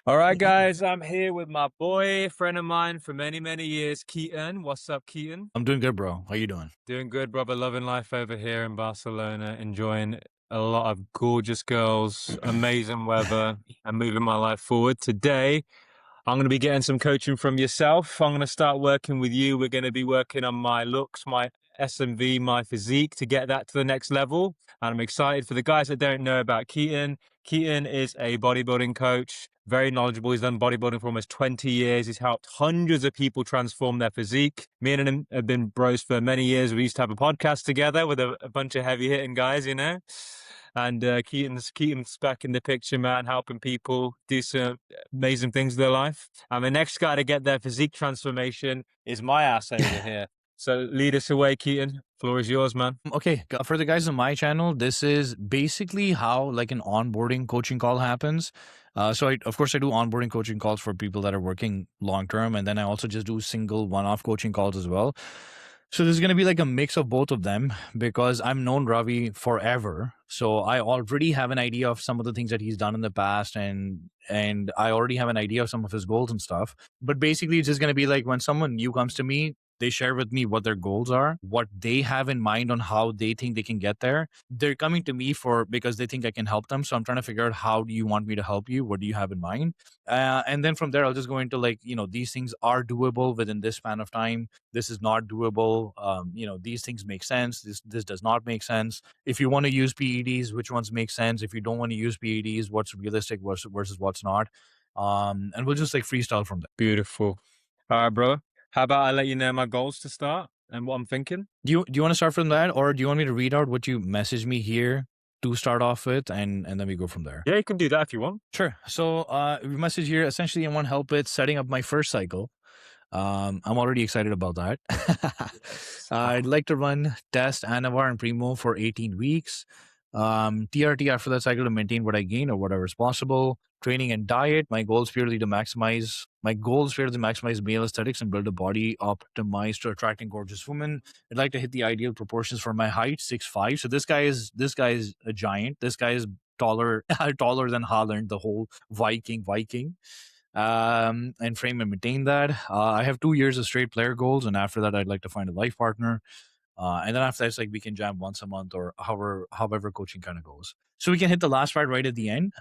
All right, guys, I'm here with my boy, friend of mine for many, many years, Ketan. What's up, Ketan? I'm doing good, bro. How you doing? Doing good, brother. Loving life over here in Barcelona, enjoying a lot of gorgeous girls, amazing weather, and moving my life forward. Today, I'm going to be getting some coaching from yourself. I'm going to start working with you. We're going to be working on my looks, my SMV, my physique to get that to the next level. And I'm excited. For the guys that don't know about Ketan, Ketan is a bodybuilding coach, very knowledgeable. He's done bodybuilding for almost 20 years. He's helped hundreds of people transform their physique. Me and him have been bros for many years. We used to have a podcast together with a bunch of heavy hitting guys, you know. And Keaton's back in the picture, man, helping people do some amazing things with their life. And the next guy to get their physique transformation is my ass over here. So lead us away, Ketan. Floor is yours, man. Okay, for the guys on my channel, this is basically how like an onboarding coaching call happens. Of course, I do onboarding coaching calls for people that are working long term, and then I also just do single one-off coaching calls as well. So there's going to be like a mix of both of them because I've known Ravi forever. So I already have an idea of some of the things that he's done in the past, and I already have an idea of some of his goals and stuff. But basically, it's just going to be like when someone new comes to me, they share with me what their goals are, what they have in mind on how they think they can get there. They're coming to me because they think I can help them. So I'm trying to figure out, how do you want me to help you? What do you have in mind? And then from there, I'll just go into like, these things are doable within this span of time. This is not doable. These things make sense. This does not make sense. If you want to use PEDs, which ones make sense? If you don't want to use PEDs, what's realistic versus what's not? And we'll just like freestyle from there. Beautiful. All right, bro. How about I let you know my goals to start and what I'm thinking? Do you want to start from that, or do you want me to read out what you messaged me here to start off with, and then we go from there? Yeah, you can do that if you want. Sure. So we message here, essentially I want help with setting up my first cycle. I'm already excited about that. I'd like to run Test Anavar Primo for 18 weeks. TRT after that cycle to maintain what I gain or whatever is possible. Training and diet. My goal is purely to maximize male aesthetics and build a body optimized to attracting gorgeous women. I'd like to hit the ideal proportions for my height, 6'5". So this guy is a giant. This guy is taller taller than Haaland, the whole Viking. And frame and maintain that. I have 2 years of straight player goals, and after that, I'd like to find a life partner. And then after that, it's like we can jam once a month or however coaching kind of goes. So we can hit the last part right at the end.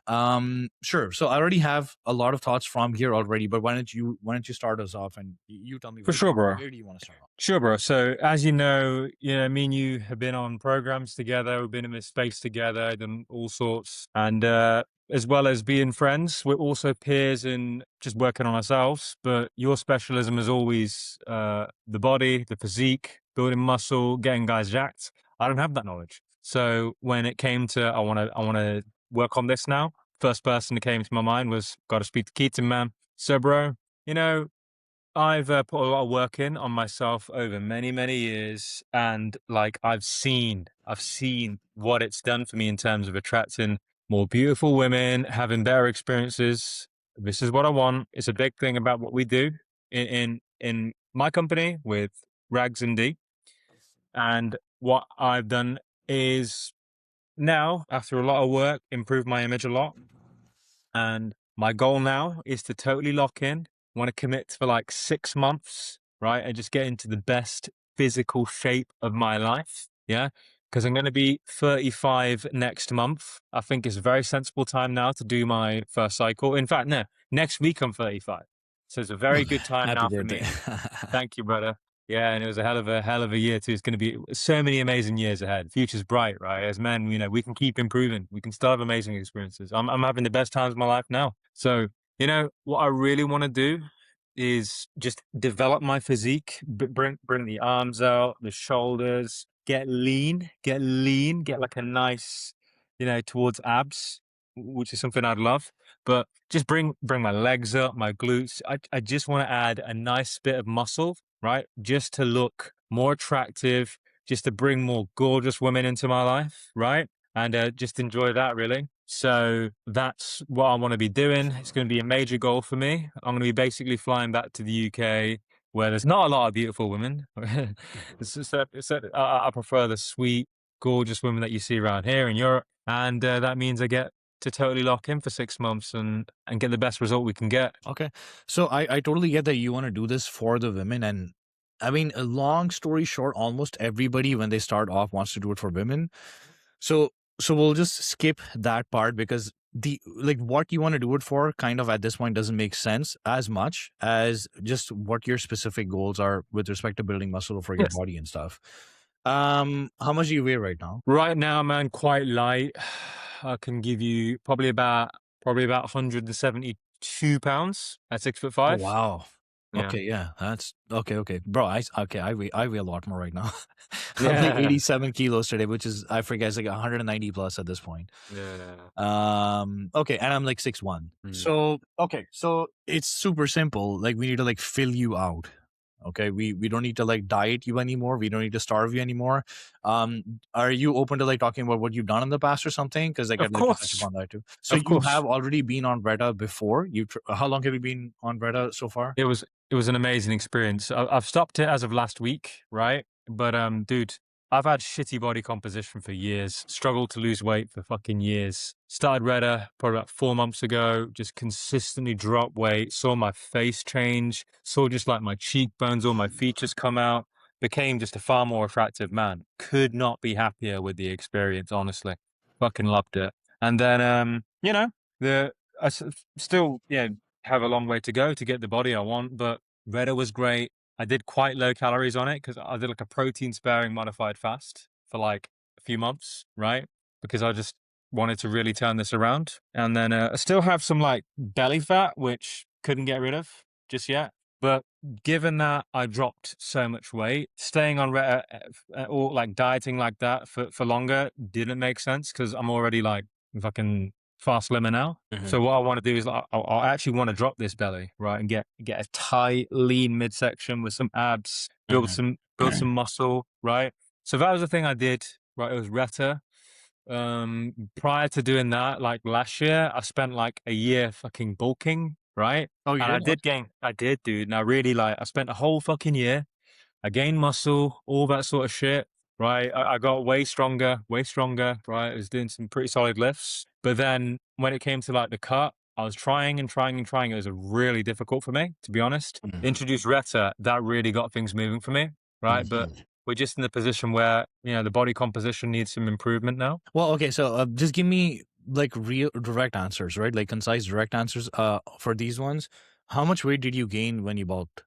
Sure. So I already have a lot of thoughts from here already, but why don't you start us off and you tell me For sure, bro. Where do you want to start off? Sure, bro. So as you know, me and you have been on programs together. We've been in this space together, done all sorts. And as well as being friends, we're also peers and just working on ourselves. But your specialism is always the body, the physique, building muscle, getting guys jacked. I don't have that knowledge. So when it came to I want to work on this now, first person that came to my mind was, got to speak to Ketan, man. So, bro, I've put a lot of work in on myself over many, many years, and like I've seen what it's done for me in terms of attracting more beautiful women, having better experiences. This is what I want. It's a big thing about what we do in my company with Rags and D. And what I've done is now, after a lot of work, improve my image a lot. And my goal now is to totally lock in. Want to commit for like 6 months, right? And just get into the best physical shape of my life. Yeah. Because I'm going to be 35 next month. I think it's a very sensible time now to do my first cycle. In fact, no, next week I'm 35. So it's a very good time Happy now birthday. for me. Thank you, brother. Yeah, and it was a hell of a year too. It's going to be so many amazing years ahead. Future's bright, right? As men, we can keep improving. We can still have amazing experiences. I'm having the best times of my life now. So, what I really want to do is just develop my physique, bring the arms out, the shoulders, get lean, get like a nice, towards abs, which is something I'd love. But just bring my legs up, my glutes. I just want to add a nice bit of muscle, right? Just to look more attractive, just to bring more gorgeous women into my life, right? And just enjoy that, really. So that's what I want to be doing. It's going to be a major goal for me. I'm going to be basically flying back to the UK, where there's not a lot of beautiful women. I prefer the sweet, gorgeous women that you see around here in Europe. And that means I get to totally lock in for 6 months and get the best result we can get. Okay. So I totally get that you want to do this for the women. And I mean, a long story short, almost everybody when they start off wants to do it for women. So we'll just skip that part because the like what you want to do it for kind of at this point doesn't make sense as much as just what your specific goals are with respect to building muscle for your Yes. body and stuff. How much do you weigh right now? Right now, man, quite light. I can give you probably about 172 pounds at 6'5". Oh wow. Yeah. Okay, yeah, that's okay. Okay, bro, I weigh a lot more right now. I'm like Yeah. 87 kilos today, which is I forget it's like 190 plus at this point. Yeah. Okay, and I'm like 6'1". Mm. So okay, so it's super simple. Like we need to like fill you out. Okay, we don't need to like diet you anymore. We don't need to starve you anymore. Are you open to like talking about what you've done in the past or something? Because like Of I'd like to touch course. upon that too. So Of you course. have already been on Bretta before. How long have you been on Bretta so far? It was an amazing experience. I've stopped it as of last week, right? But dude, I've had shitty body composition for years. Struggled to lose weight for fucking years. Started Redder probably about 4 months ago. Just consistently dropped weight. Saw my face change. Saw just like my cheekbones, all my features come out. Became just a far more attractive man. Could not be happier with the experience. Honestly, fucking loved it. And then you know, the I still have a long way to go to get the body I want, but Redder was great. I did quite low calories on it because I did like a protein sparing modified fast for like a few months, right? Because I just wanted to really turn this around. And then I still have some like belly fat, which couldn't get rid of just yet. But given that I dropped so much weight, staying on Redder or like dieting like that for longer didn't make sense because I'm already like fucking fast slimmer now. Mhm. So what I want to do is I actually want to drop this belly, right, and get a tight, lean midsection with some abs, Mhm. build some muscle, right. So that was the thing I did, right. It was Retta. Prior to doing that, like last year, I spent like a year fucking bulking, right, Oh, you and did? Okay. I did, dude, and I really like, I spent a whole fucking year. I gained muscle, all that sort of shit, right? I got way stronger, right? I was doing some pretty solid lifts. But then when it came to like the cut, I was trying and trying and trying. It was really difficult for me, to be honest. Mhm. Introduced Retta, that really got things moving for me, right? But Mhm. we're just in the position where, the body composition needs some improvement now. Well, okay, so just give me like real direct answers, right? Like concise direct answers. For these ones, how much weight did you gain when you bulked?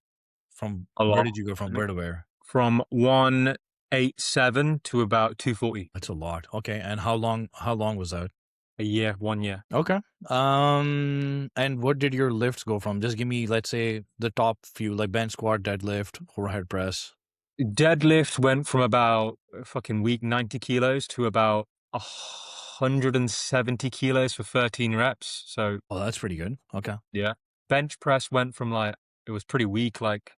From A where lot. did you go from And where to where? from 187 to about 240 That's a lot. Okay, and how long was that? a year, 1 year. Okay. And what did your lifts go from? Just give me, let's say, the top few, like bench, squat, deadlift, overhead press. Deadlift went from about fucking weak 90 kilos to about 170 kilos for 13 reps. So Oh, that's pretty good. Okay. yeah. Bench press went from like, it was pretty weak, like,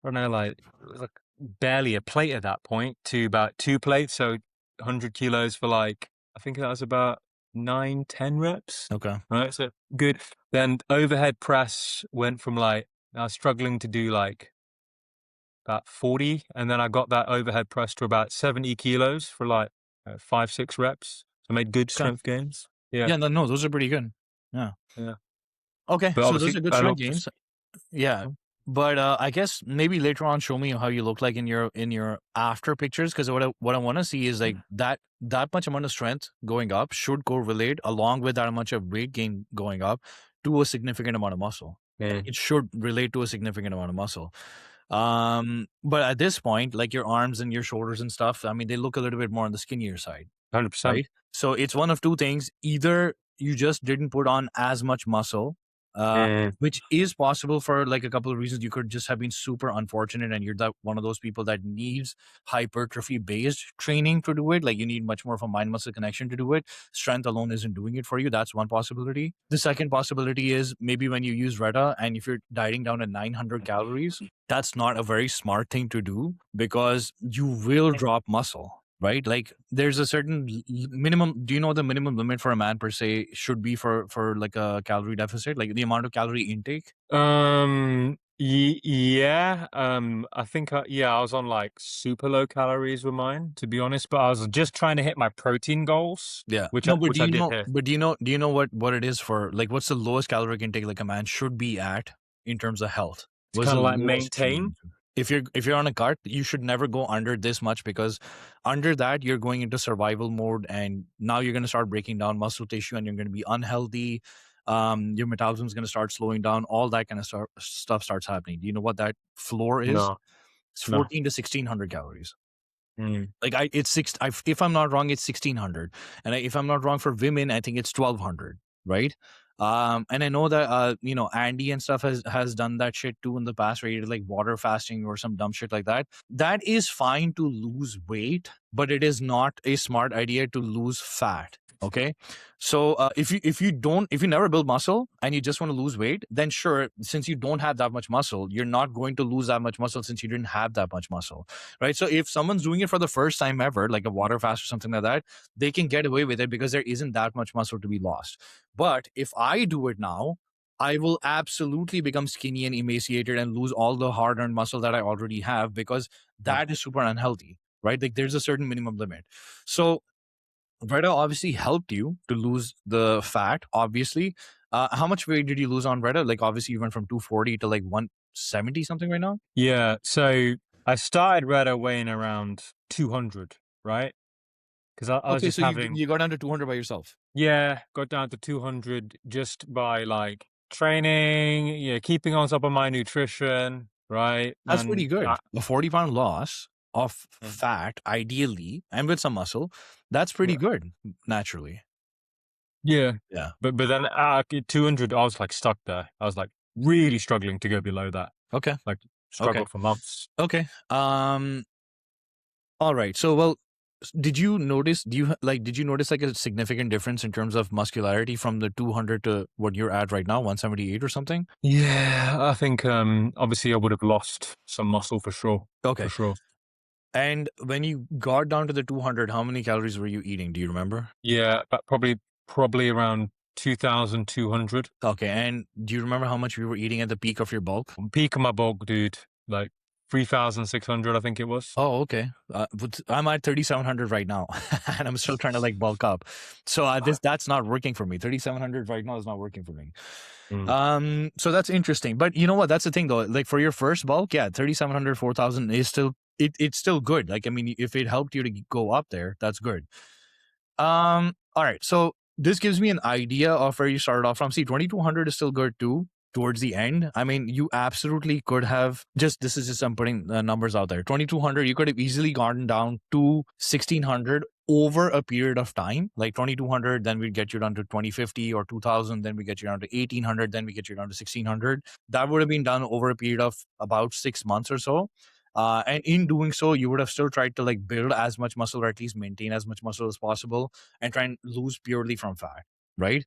I don't know, like, it was like barely a plate at that point to about 2 plates. So 100 kilos for like, I think that was about 9, 10 reps. Okay. Right. So good. Then overhead press went from like, I was struggling to do like about 40, and then I got that overhead press to about 70 kilos for like 5, 6 reps. So I made good Okay. strength gains. Yeah, Yeah, no, those are pretty good. Yeah. yeah. Okay, But so those obviously, are good I strength looked. gains. Yeah. But I guess maybe later on show me how you look like in your after pictures, because what I want to see is like that much amount of strength going up should correlate along with that much of weight gain going up to a significant amount of muscle. Like, Yeah, it should relate to a significant amount of muscle. But at this point, like your arms and your shoulders and stuff, I mean, they look a little bit more on the skinnier side, 100%. right? So it's one of two things. Either you just didn't put on as much muscle, uh, Yeah, which is possible for like a couple of reasons. You could just have been super unfortunate and you're that one of those people that needs hypertrophy based training to do it. Like you need much more of a mind muscle connection to do it. Strength alone isn't doing it for you. That's one possibility. The second possibility is maybe when you use Retta and if you're dieting down to 900 calories, that's not a very smart thing to do because you will drop muscle, right? Like there's a certain minimum. Do you know the minimum limit for a man per se should be for like a calorie deficit, like the amount of calorie intake? Yeah, I think I was on like super low calories with mine, to be honest, but I was just trying to hit my protein goals, Yeah. which No, but I did hit. do you know what it is for, like, what's the lowest caloric intake like a man should be at in terms of health? To What's kind the of like lowest should be? maintain. If you're on a cart, you should never go under this much, because under that you're going into survival mode, and now you're going to start breaking down muscle tissue and you're going to be unhealthy. Your metabolism is going to start slowing down. All that kind of stuff starts happening. Do you know what that floor is? No, It's no. 14 to 1600 calories. Mm. Like it's if I'm not wrong, it's 1600, and if I'm not wrong, for women, I think it's 1200, right? And I know that Andy and stuff has done that shit too in the past, where you did like water fasting or some dumb shit like that. That is fine to lose weight, but it is not a smart idea to lose fat. Okay, so if you never build muscle and you just want to lose weight, then sure, since you don't have that much muscle, you're not going to lose that much muscle, since you didn't have that much muscle, right? So if someone's doing it for the first time ever, like a water fast or something like that, they can get away with it because there isn't that much muscle to be lost. But if I do it now, I will absolutely become skinny and emaciated and lose all the hard-earned muscle that I already have, because Mm. that is super unhealthy, right? Like there's a certain minimum limit. So Reda obviously helped you to lose the fat, obviously. How much weight did you lose on Reda? Like obviously you went from 240 to like 170 something right now. Yeah, so I started Redo weighing around 200, right? Because I was Okay, just so you having, you got under 200 by yourself. yeah, got down to 200 just by like training, yeah, keeping on top of my nutrition, right? That's pretty And good. A 40-pound loss of mm, fat, ideally, and with some muscle, that's pretty yeah, good, naturally. yeah. Yeah. But then at 200, I was like stuck there. I was like really struggling to go below that, Okay. like Okay. struggled for months. Okay. All right. So, well, did you notice? Did you notice like a significant difference in terms of muscularity from the 200 to what you're at right now, 178 or something? Yeah, I think obviously I would have lost some muscle for sure, for Okay. sure. And when you got down to the 200, how many calories were you eating? Do you remember? Yeah, but probably around 2,200. Okay. And do you remember how much you were eating at the peak of your bulk? Peak of my bulk, dude, like 3,600, I think it was. Oh, okay. But I'm at 3,700 right now, and I'm still trying to like bulk up. So that's not working for me. 3,700 right now is not working for me. Mm. So that's interesting. But you know what? That's the thing though. Like for your first bulk, yeah, 3,700, 4,000 is still it's still good. Like I mean, if it helped you to go up there, that's good. All right. So this gives me an idea of where you started off from. See, 2,200 is still good too towards the end. I mean, you absolutely could have this is just, I'm putting numbers out there. 2,200, you could have easily gotten down to 1,600 over a period of time. Like 2,200, then we'd get you down to 2,050 or 2,000, then we get you down to 1,800, then we get you down to 1,600. That would have been done over a period of about 6 months or so. And in doing so, you would have still tried to like build as much muscle, or at least maintain as much muscle as possible, and try and lose purely from fat, right?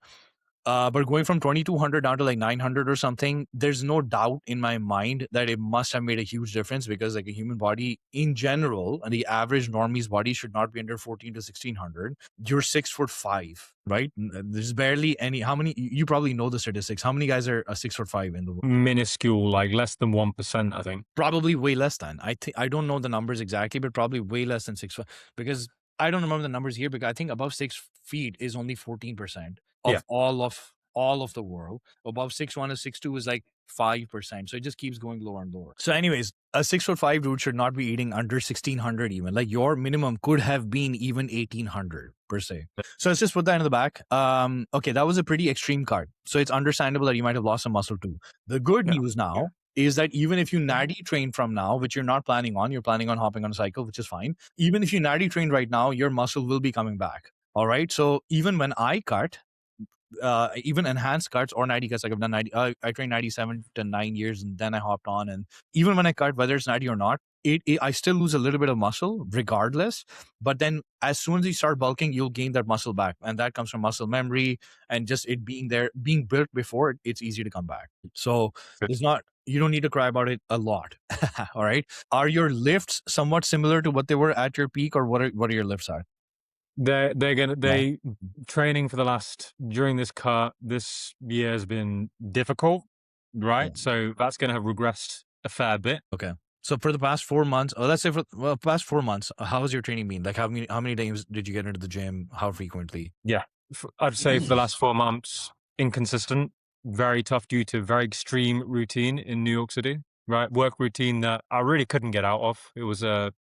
But going from 2,200 down to like 900 or something, there's no doubt in my mind that it must have made a huge difference, because like a human body in general, and the average normie's body should not be under 14 to 1,600. You're 6'5", right? There's barely any. How many? You probably know the statistics. How many guys are 6'5" in the world? Minuscule, like less than 1%, I think. Probably way less than. I think I don't know the numbers exactly, but probably way less than 6 foot, because I don't remember the numbers here, because I think above 6 feet is only 14% Yeah. of all of the world. Above 6'1" or 6'2" is like 5%. So it just keeps going lower and lower. So, anyways, a 6'5" dude should not be eating under 1,600 even. Like your minimum could have been even 1,800 per se. So let's just put that in the back. Okay, that was a pretty extreme cut. So it's understandable that you might have lost some muscle too. The good Yeah. news now is that even if you natty train from now, which you're not planning on, you're planning on hopping on a cycle, which is fine. Even if you natty train right now, your muscle will be coming back. All right. So even when I cut, even enhanced cuts or 90 cuts, like I've done 90, I trained 97 to 9 years, and then I hopped on. And even when I cut, whether it's 90 or not, I still lose a little bit of muscle regardless. But then as soon as you start bulking, you'll gain that muscle back. And that comes from muscle memory and just it being there, being built before it's easy to come back. So there's not, you don't need to cry about it a lot. All right. Are your lifts somewhat similar to what they were at your peak, or what are your lifts at? They training for the last during this cut this year has been difficult. right? So that's going to have regressed a fair bit. Okay. So for the past 4 months, let's say for past 4 months, how has your training been? Like how many days did you get into the gym? How frequently? Yeah. I'd say for the last 4 months, inconsistent, very tough due to very extreme routine in New York City, right? Work routine that I really couldn't get out of. It was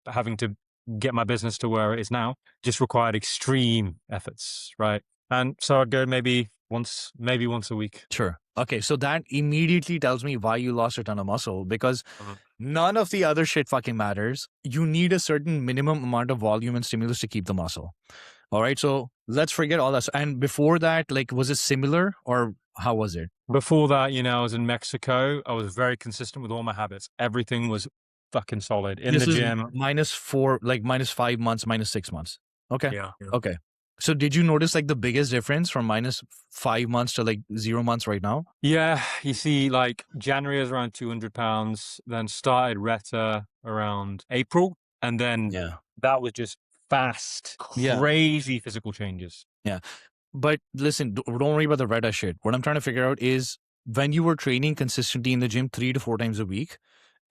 having to get my business to where it is now, just required extreme efforts, right? And so I'd go maybe once a week. Sure. Okay. So that immediately tells me why you lost a ton of muscle, because none of the other shit fucking matters. You need a certain minimum amount of volume and stimulus to keep the muscle. All right. So let's forget all that. And before that, like, was it similar or how was it? Before that, I was in Mexico. I was very consistent with all my habits. Everything was fucking solid in This the is gym. -4, like -5 months, -6 months. Okay. Yeah. Okay. So did you notice like the biggest difference from -5 months to like 0 months right now? Yeah. You see, like January was around 200 pounds, then started Retta around April. And then that was just fast, crazy physical changes. Yeah. But listen, don't worry about the Retta shit. What I'm trying to figure out is when you were training consistently in the gym 3 to 4 times a week,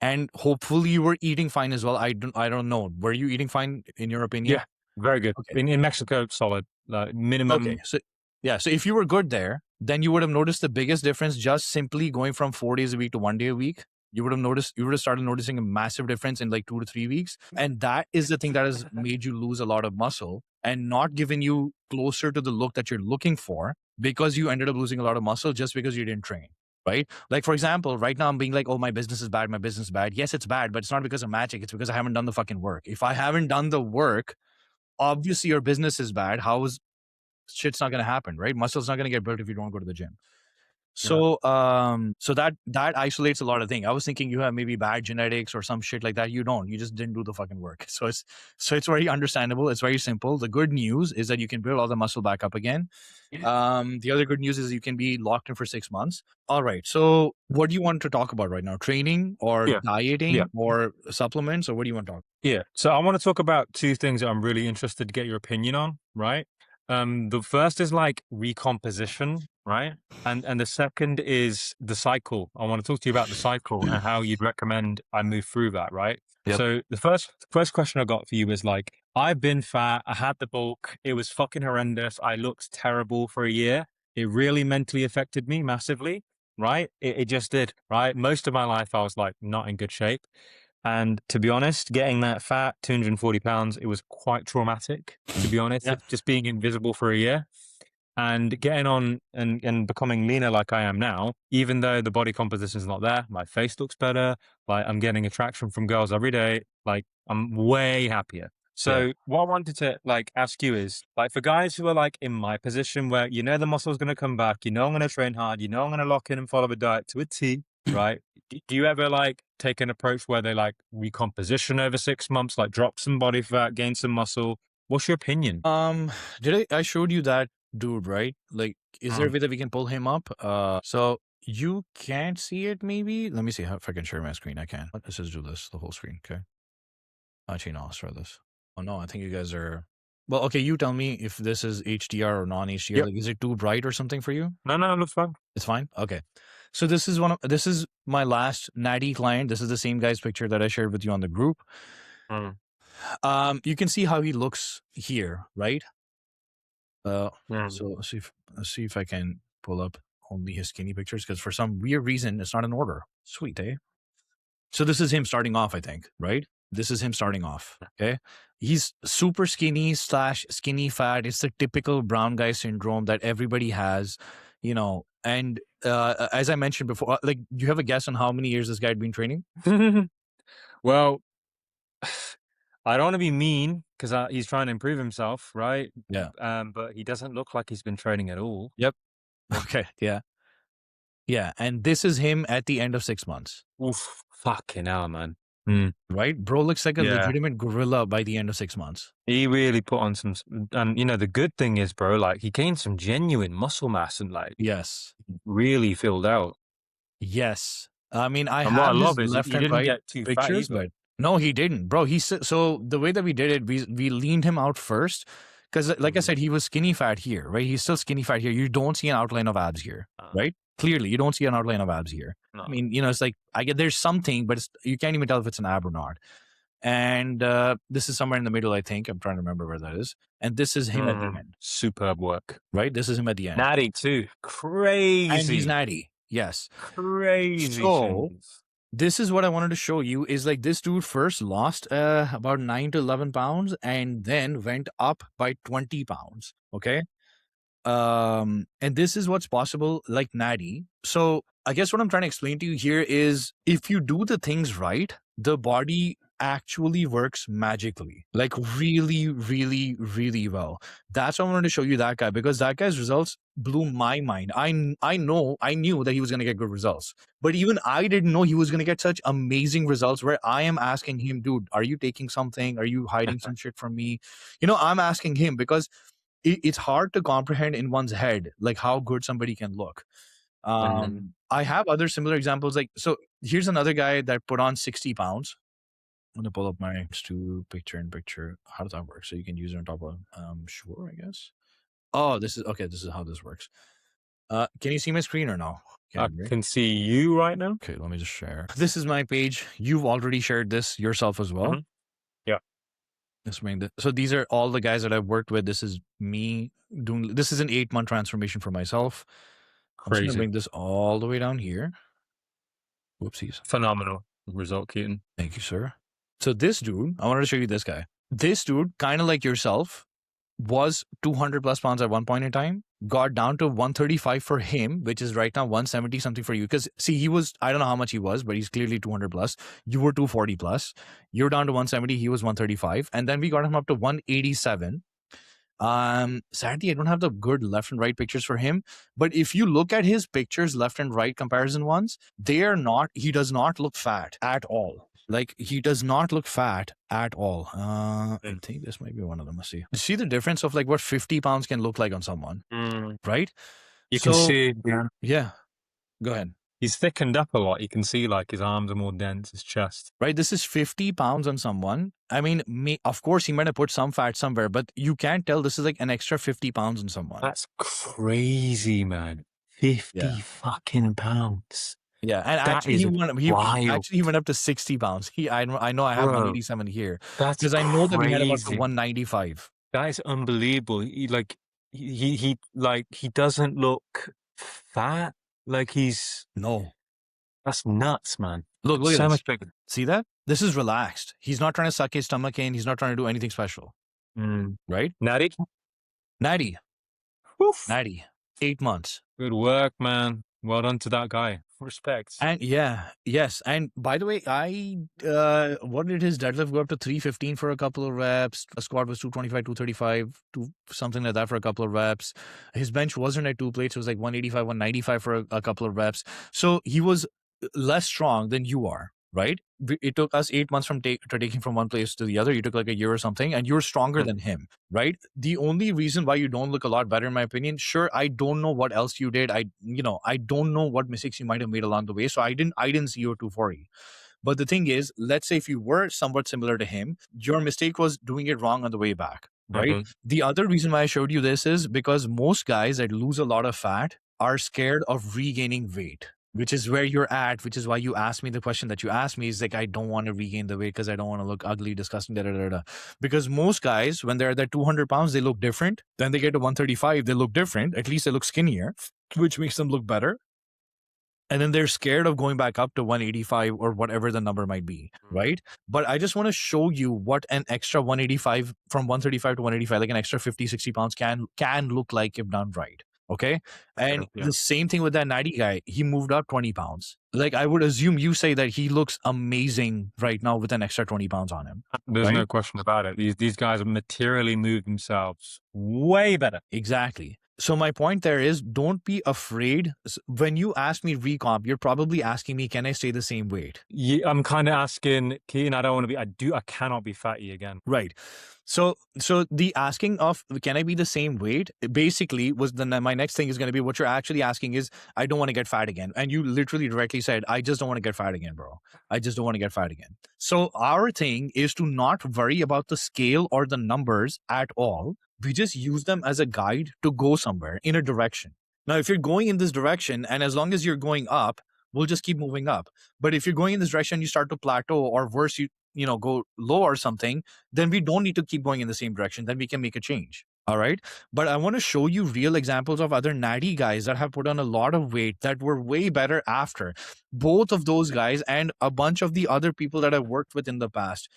and hopefully you were eating fine as well. I don't know. Were you eating fine in your opinion? Yeah, very good. Okay. In Mexico, solid. Like minimum. Okay. So so if you were good there, then you would have noticed the biggest difference just simply going from 4 days a week to 1 day a week. You would have started noticing a massive difference in like 2 to 3 weeks. And that is the thing that has made you lose a lot of muscle and not given you closer to the look that you're looking for, because you ended up losing a lot of muscle just because you didn't train. Right? Like, for example, right now I'm being like, oh, my business is bad. My business is bad. Yes, it's bad, but it's not because of magic. It's because I haven't done the fucking work. If I haven't done the work, obviously your business is bad. Shit's not going to happen, right? Muscle's not going to get built if you don't go to the gym. So, so that isolates a lot of things. I was thinking you have maybe bad genetics or some shit like that. You don't. You just didn't do the fucking work. So it's very understandable. It's very simple. The good news is that you can build all the muscle back up again. The other good news is you can be locked in for 6 months. All right. So what do you want to talk about right now? Training or dieting or supplements, or what do you want to talk? Yeah. So I want to talk about 2 things that I'm really interested to get your opinion on, right? The first is like recomposition, right? And the second is the cycle. I want to talk to you about the cycle and how you'd recommend I move through that, right? Yep. So the first question I got for you is like, I've been fat, I had the bulk, it was fucking horrendous, I looked terrible for a year. It really mentally affected me massively, right? It just did, right? Most of my life I was like not in good shape. And to be honest, getting that fat, 240 pounds, it was quite traumatic, to be honest. Just being invisible for a year and getting on and becoming leaner like I am now, even though the body composition is not there, my face looks better. Like I'm getting attraction from girls every day. Like I'm way happier. So what I wanted to like ask you is like for guys who are like in my position where, the muscle's going to come back, I'm going to train hard, I'm going to lock in and follow the diet to a T, right? Do you ever like take an approach where they like recomposition over 6 months, like drop some body fat, gain some muscle? What's your opinion? I showed you that dude, right? Like, is there a way that we can pull him up? So you can't see it maybe? Let me see if I can share my screen. I can. Let's just do this, the whole screen, okay? Actually, no, let's try this. Oh no, I think you guys are... Well, okay, you tell me if this is HDR or non-HDR. Yep. Like, is it too bright or something for you? No, it looks fine. It's fine? Okay. So this is my last natty client. This is the same guy's picture that I shared with you on the group. You can see how he looks here, right? So let's see if I can pull up only his skinny pictures, because for some weird reason it's not in order. Sweet, eh? So this is him starting off, I think, right? This is him starting off. Okay. He's super skinny / skinny fat. It's the typical brown guy syndrome that everybody has, and as I mentioned before, like, do you have a guess on how many years this guy had been training? Well, I don't want to be mean because he's trying to improve himself, right? Yeah. But he doesn't look like he's been training at all. Yep. Okay. Yeah. Yeah. And this is him at the end of 6 months. Oof, fucking hell, man. Right? Bro looks like a legitimate gorilla by the end of 6 months. He really put on some, and the good thing is, bro, like he gained some genuine muscle mass and like, really filled out. Yes. I mean, I have his left and right pictures, but no, he didn't, bro. So the way that we did it, we leaned him out first. Because like I said, he was skinny fat here, right? He's still skinny fat here. You don't see an outline of abs here, right? Clearly, you don't see an outline of abs here. No. I mean, you know, it's like I get there's something, but you can't even tell if it's an ab or not. And this is somewhere in the middle, I think. I'm trying to remember where that is. And this is him at the end. Superb work. Right? This is him at the end. Natty too. Crazy. And he's natty. Yes. Crazy. So changes. this is what I wanted to show you is like this dude first lost about 9 to 11 pounds and then went up by 20 pounds. Okay. And this is what's possible like natty. So I guess what I'm trying to explain to you here is if you do the things right, the body actually works magically, like really, really, really well. That's why I wanted to show you that guy, because that guy's results blew my mind. I knew that he was going to get good results, but even I didn't know he was going to get such amazing results where I am asking him, dude, are you taking something? Are you hiding some shit from me? You know, I'm asking him because it's hard to comprehend in one's head, like how good somebody can look. I have other similar examples. Like, so here's another guy that put on 60 pounds. I'm going to pull up my to picture in picture. How does that work? So you can use it on top of, sure, I guess. Oh, this is, okay. This is how this works. Can you see my screen or no? I can see you right now. Okay, let me just share. This is my page. You've already shared this yourself as well. Yeah. So these are all the guys that I've worked with. This is me doing, this is an 8-month transformation for myself. I'm just going to bring this all the way down here. Whoopsies. Phenomenal result, Ketan. Thank you, sir. So this dude, I wanted to show you this guy. This dude, kind of like yourself, was 200 plus pounds at one point in time, got down to 135 for him, which is right now 170 something for you. Because see, he was, I don't know how much he was, but he's clearly 200 plus. You were 240 plus. You're down to 170. He was 135. And then we got him up to 187. Sadly, I don't have the good left and right pictures for him, but if you look at his pictures, left and right comparison ones, they are not, he does not look fat at all. Like, he does not look fat at all. I think this might be one of them. Let's see. See the difference of like what 50 pounds can look like on someone, right? You can see. Yeah. Go ahead. He's thickened up a lot. You can see like his arms are more dense, his chest. Right. This is 50 pounds on someone. I mean, of course, he might have put some fat somewhere, but you can't tell this is like an extra 50 pounds on someone. That's crazy, man. 50 fucking pounds. Yeah, and actually he went up to 60 pounds. I know I have 187 here. That's because I know that we had about 195. That is unbelievable. He doesn't look fat. Like he's that's nuts, man. Look so at this. much bigger. See that? This is relaxed. He's not trying to suck his stomach in. He's not trying to do anything special. Right? Natty. Oof. Natty. 8 months. Good work, man. Well done to that guy. Respect. And yes. And by the way, what did his deadlift go up to? 315 for a couple of reps. A squat was 225, 235, something like that for a couple of reps. His bench wasn't at 2 plates. It was like 185, 195 for a couple of reps. So he was less strong than you are, right? It took us 8 months from taking from one place to the other. You took like a year or something, and you're stronger than him, right? The only reason why you don't look a lot better, in my opinion, sure, I don't know what else you did. I don't know what mistakes you might have made along the way. So I didn't see your 240. But the thing is, let's say if you were somewhat similar to him, your mistake was doing it wrong on the way back, right? The other reason why I showed you this is because most guys that lose a lot of fat are scared of regaining weight, which is where you're at, which is why you asked me the question that you asked me is like, I don't want to regain the weight because I don't want to look ugly, disgusting, Because most guys, when they're at that 200 pounds, they look different. Then they get to 135, they look different. At least they look skinnier, which makes them look better. And then they're scared of going back up to 185 or whatever the number might be, right? But I just want to show you what an extra 185 from 135 to 185, like an extra 50, 60 pounds can look like if done right. Okay. And the same thing with that natty guy. He moved up 20 pounds. Like, I would assume you say that he looks amazing right now with an extra 20 pounds on him. There's no question about it. These guys have materially moved themselves way better. Exactly. So my point there is, don't be afraid. When you ask me recomp, you're probably asking me, can I stay the same weight? Yeah, I'm kind of asking, Ketan, I cannot be fatty again. Right. So the asking of, can I be the same weight, basically was my next thing is going to be, what you're actually asking is, I don't want to get fat again. And you literally directly said, I just don't want to get fat again, bro. I just don't want to get fat again. So our thing is to not worry about the scale or the numbers at all. We just use them as a guide to go somewhere in a direction. Now, if you're going in this direction, and as long as you're going up, we'll just keep moving up. But if you're going in this direction, you start to plateau, or worse, you know, go low or something, then we don't need to keep going in the same direction. Then we can make a change. All right. But I want to show you real examples of other natty guys that have put on a lot of weight that were way better after. Both of those guys and a bunch of the other people that I've worked with in the past,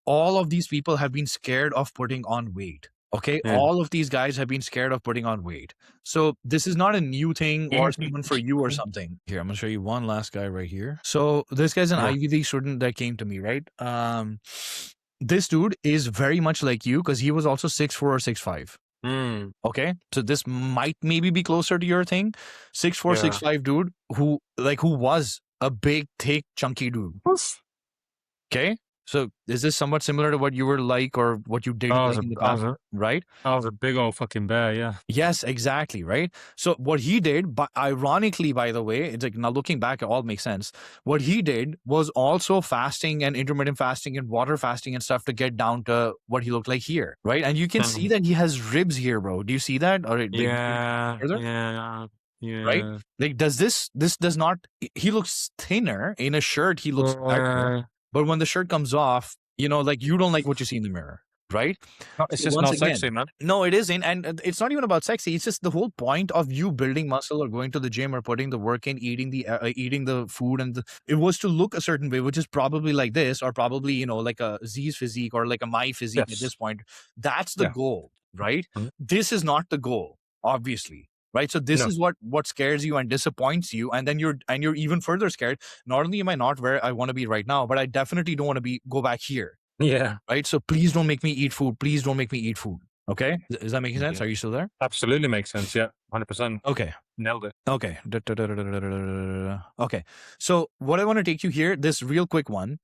all of these people have been scared of putting on weight. Okay. Yeah. All of these guys have been scared of putting on weight. So this is not a new thing or someone for you or something. Here, I'm going to show you one last guy right here. So this guy's an Ivy League student that came to me, right? This dude is very much like you because he was also 6'4" or 6'5". Okay, so this might maybe be closer to your thing. 6'4", 6'5" dude who was a big, thick, chunky dude. Okay, so is this somewhat similar to what you were like or what you did in the past, right? I was a big old fucking bear, yeah. Yes, exactly, right? So what he did, but ironically, by the way, it's like now looking back, it all makes sense. What he did was also fasting and intermittent fasting and water fasting and stuff to get down to what he looked like here, right? And you can see that he has ribs here, bro. Do you see that? Or Yeah. Right? Like, this does not, he looks thinner in a shirt, he looks better. But when the shirt comes off, you know, like you don't like what you see in the mirror, right? It's just not sexy, man. No, it isn't. And it's not even about sexy. It's just the whole point of you building muscle or going to the gym or putting the work in, eating the food. And it was to look a certain way, which is probably like this, or probably, you know, like a Z's physique or like a my physique at this point. That's the goal, right? This is not the goal, obviously. Right. So this is what scares you and disappoints you. And then you're even further scared. Not only am I not where I want to be right now, but I definitely don't want to go back here. Yeah. Right. So please don't make me eat food. Please don't make me eat food. Okay. Is that making sense? Are you still there? Absolutely makes sense. Yeah. 100%. Okay. Nailed it. Okay. Okay. So what I want to take you here, this real quick one.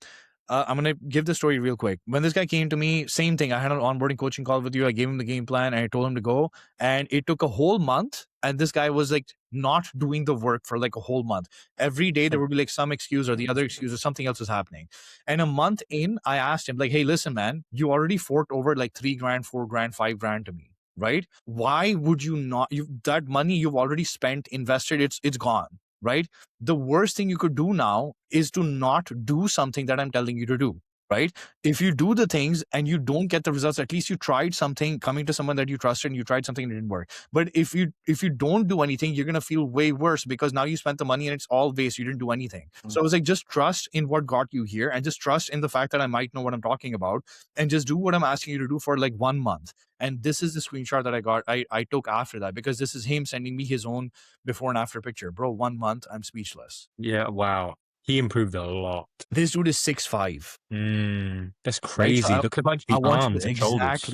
I'm going to give the story real quick. When this guy came to me, same thing. I had an onboarding coaching call with you. I gave him the game plan and I told him to go. And it took a whole month. And this guy was like not doing the work for like a whole month. Every day there would be like some excuse or the other excuse or something else was happening. And a month in, I asked him like, hey, listen, man, you already forked over like $3,000, $4,000, $5,000 to me. Right? Why would you not? That money you've already spent, invested, it's gone. Right? The worst thing you could do now is to not do something that I'm telling you to do. Right? If you do the things and you don't get the results, at least you tried something, coming to someone that you trusted and you tried something and it didn't work. But if you don't do anything, you're going to feel way worse because now you spent the money and it's all waste. You didn't do anything. So I was like, just trust in what got you here and just trust in the fact that I might know what I'm talking about and just do what I'm asking you to do for like 1 month. And this is the screenshot that I got. I took after that because this is him sending me his own before and after picture. Bro, 1 month, I'm speechless. Yeah, wow. He improved a lot. This dude is 6'5". That's crazy. Look at my arms and shoulders.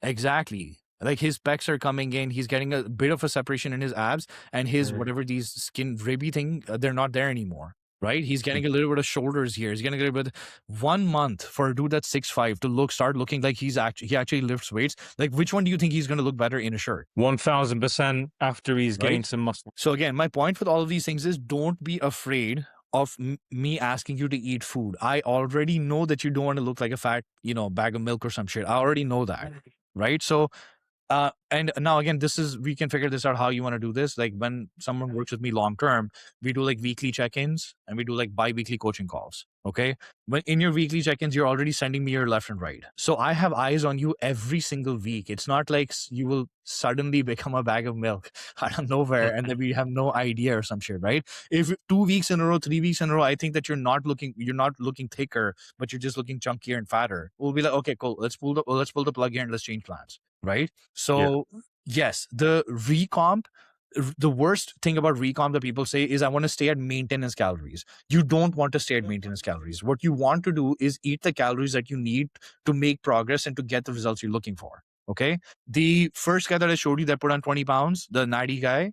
Exactly. Like his pecs are coming in. He's getting a bit of a separation in his abs and his whatever these skin ribby thing, they're not there anymore. Right? He's getting a little bit of shoulders here. He's getting a little bit. 1 month for a dude that's 6'5" to start looking like he actually lifts weights. Like, which one do you think he's going to look better in a shirt? 1000% after he's gained some muscle. So again, my point with all of these things is don't be afraid of me asking you to eat food. I already know that you don't want to look like a fat, bag of milk or some shit. I already know that. Right? So, and now again, we can figure this out how you want to do this. Like when someone works with me long term, we do like weekly check-ins and we do like bi-weekly coaching calls. Okay. But in your weekly check-ins, you're already sending me your left and right. So I have eyes on you every single week. It's not like you will suddenly become a bag of milk out of nowhere and then we have no idea or some shit, right? If 2 weeks in a row, 3 weeks in a row, I think that you're not looking thicker, but you're just looking chunkier and fatter. We'll be like, okay, cool. Let's pull the plug here and let's change plans. Right? So yes, the recomp, the worst thing about recomp that people say is I want to stay at maintenance calories. You don't want to stay at maintenance calories. What you want to do is eat the calories that you need to make progress and to get the results you're looking for. Okay. The first guy that I showed you that put on 20 pounds, the 90 guy,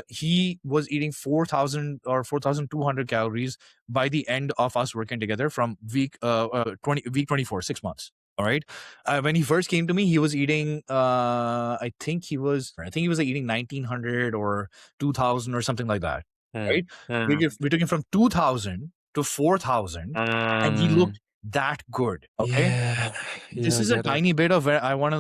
he was eating 4,000 or 4,200 calories by the end of us working together from week 24, 6 months. All right. When he first came to me, he was eating, I think he was like eating 1,900 or 2,000 or something like that. Right. We took him from 2,000 to 4,000 and he looked that good. Okay. This is a tiny bit of where I want to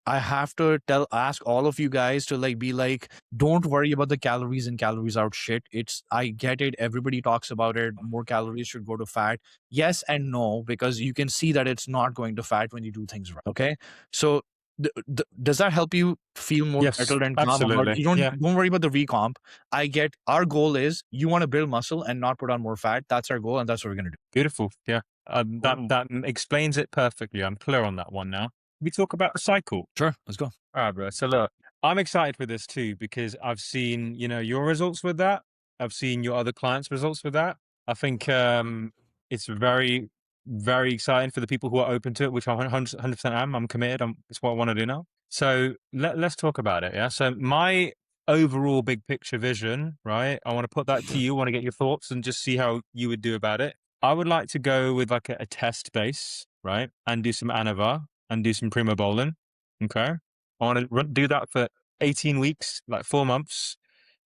I have to ask all of you guys to like be like, don't worry about the calories in, calories out shit. I get it. Everybody talks about it. More calories should go to fat. Yes and no, because you can see that it's not going to fat when you do things right. Okay. So does that help you feel more Yes, settled and calm about absolutely. you? Yeah, Don't worry about the recomp. I get our goal is you want to build muscle and not put on more fat. That's our goal, and that's what we're gonna do. beautiful. Yeah, that explains it perfectly. I'm clear on that one now. We talk about the cycle. Sure, let's go. All right, bro. So look, I'm excited for this too because I've seen, your results with that. I've seen your other clients' results with that. I think it's very, very exciting for the people who are open to it, which I 100% am. I'm committed. It's what I want to do now. So let's talk about it. Yeah. So my overall big picture vision, right? I want to put that to you. I want to get your thoughts and just see how you would do about it. I would like to go with like a test base, right? And do some Anavar and do some Primo bowling. Okay. I want to do that for 18 weeks, like 4 months,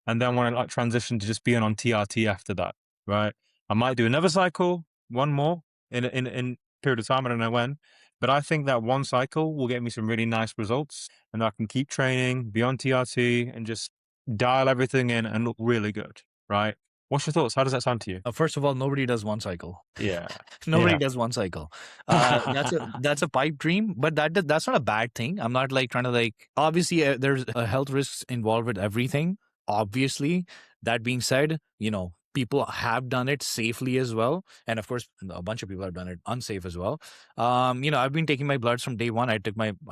and then want to like transition to just being on TRT after that, right? I might do another cycle, one more in period of time. I don't know when, but I think that one cycle will get me some really nice results, and I can keep training, be on TRT, and just dial everything in and look really good, right? What's your thoughts? How does that sound to you? First of all, nobody does one cycle. Yeah, Nobody yeah, does one cycle. That's a pipe dream, but that's not a bad thing. I'm not like trying to like. Obviously, there's health risks involved with everything. Obviously, that being said, people have done it safely as well, and of course, a bunch of people have done it unsafe as well. I've been taking my bloods from day one. I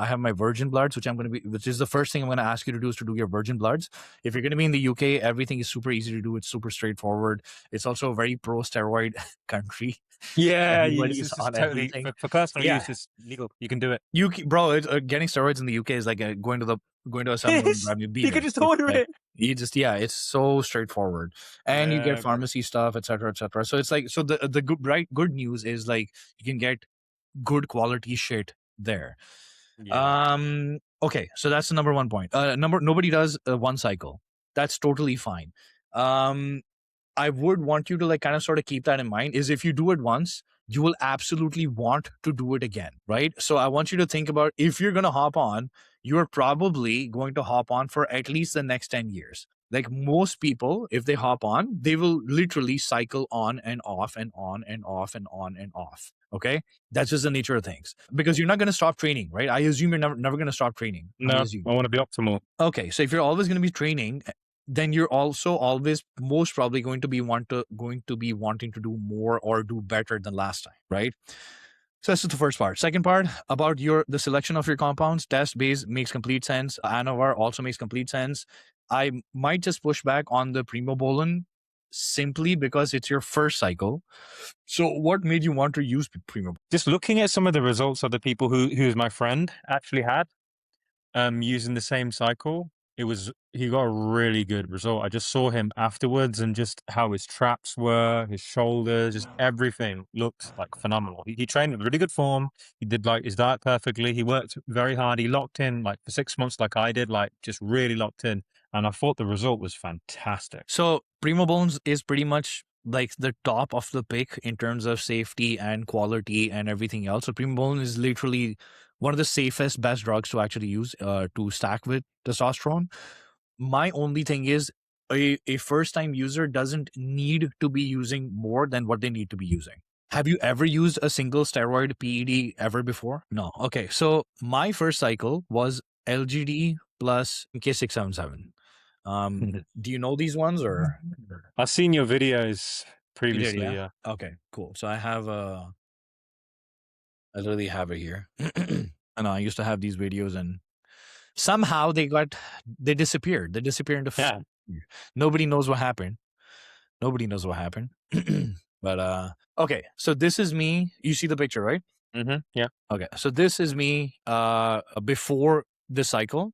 have my virgin bloods, which is the first thing I'm going to ask you to do is to do your virgin bloods. If you're going to be in the UK, everything is super easy to do. It's super straightforward. It's also a very pro steroid country. yeah. Everybody It's is just on totally everything. for personal Yeah, use. It's legal. You can do it. getting steroids in the UK is like going to a 7-Eleven Yes, grabbing a you can beaver. just It's order like it. it's so straightforward, and you get Yeah, bro. pharmacy stuff, etc., etc. So it's like the good news is like you can get good quality shit there. Yeah. Okay, so that's the number one point. Nobody does one cycle. That's totally fine. Um, I would want you to like kind of sort of keep that in mind is if you do it once, you will absolutely want to do it again, right? So I want you to think about if you're going to hop on, you're probably going to hop on for at least the next 10 years. Like most people, if they hop on, they will literally cycle on and off and on and off and on and off. Okay. That's just the nature of things because you're not going to stop training, right? I assume you're never going to stop training. I No, assume. I want to be optimal. Okay. So if you're always going to be training, then you're also always most probably going to be wanting to do more or do better than last time, right? So that's the first part. Second part about the selection of your compounds. Test base makes complete sense. Anavar also makes complete sense. I might just push back on the Primobolan simply because it's your first cycle. So what made you want to use Primo? Just looking at some of the results of the people who's my friend actually had, using the same cycle, he got a really good result. I just saw him afterwards and just how his traps were, his shoulders, just everything looked like phenomenal. He trained with really good form. He did like his diet perfectly. He worked very hard. He locked in like for 6 months, like I did, like just really locked in. And I thought the result was fantastic. So Primo Bones is pretty much like the top of the pick in terms of safety and quality and everything else. So Primo Bones is literally one of the safest, best drugs to actually use to stack with testosterone. My only thing is a first-time user doesn't need to be using more than what they need to be using. Have you ever used a single steroid PED ever before? No. Okay. So my first cycle was LGD plus MK-677. Do you know these ones or I've seen your videos you did? previously. Yeah. Yeah. Okay, cool. So I literally have it here. I know I used to have these videos and somehow they disappeared. They disappeared into Yeah. nobody knows what happened. Nobody knows what happened. But okay, so this is me. You see the picture, right? Mm-hmm. Yeah. Okay, so this is me before the cycle.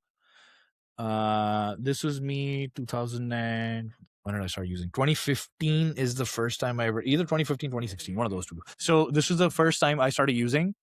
This was me 2000 and when did I start using? 2015 is the first time I ever either 2015, 2016, one of those two. So this was the first time I started using.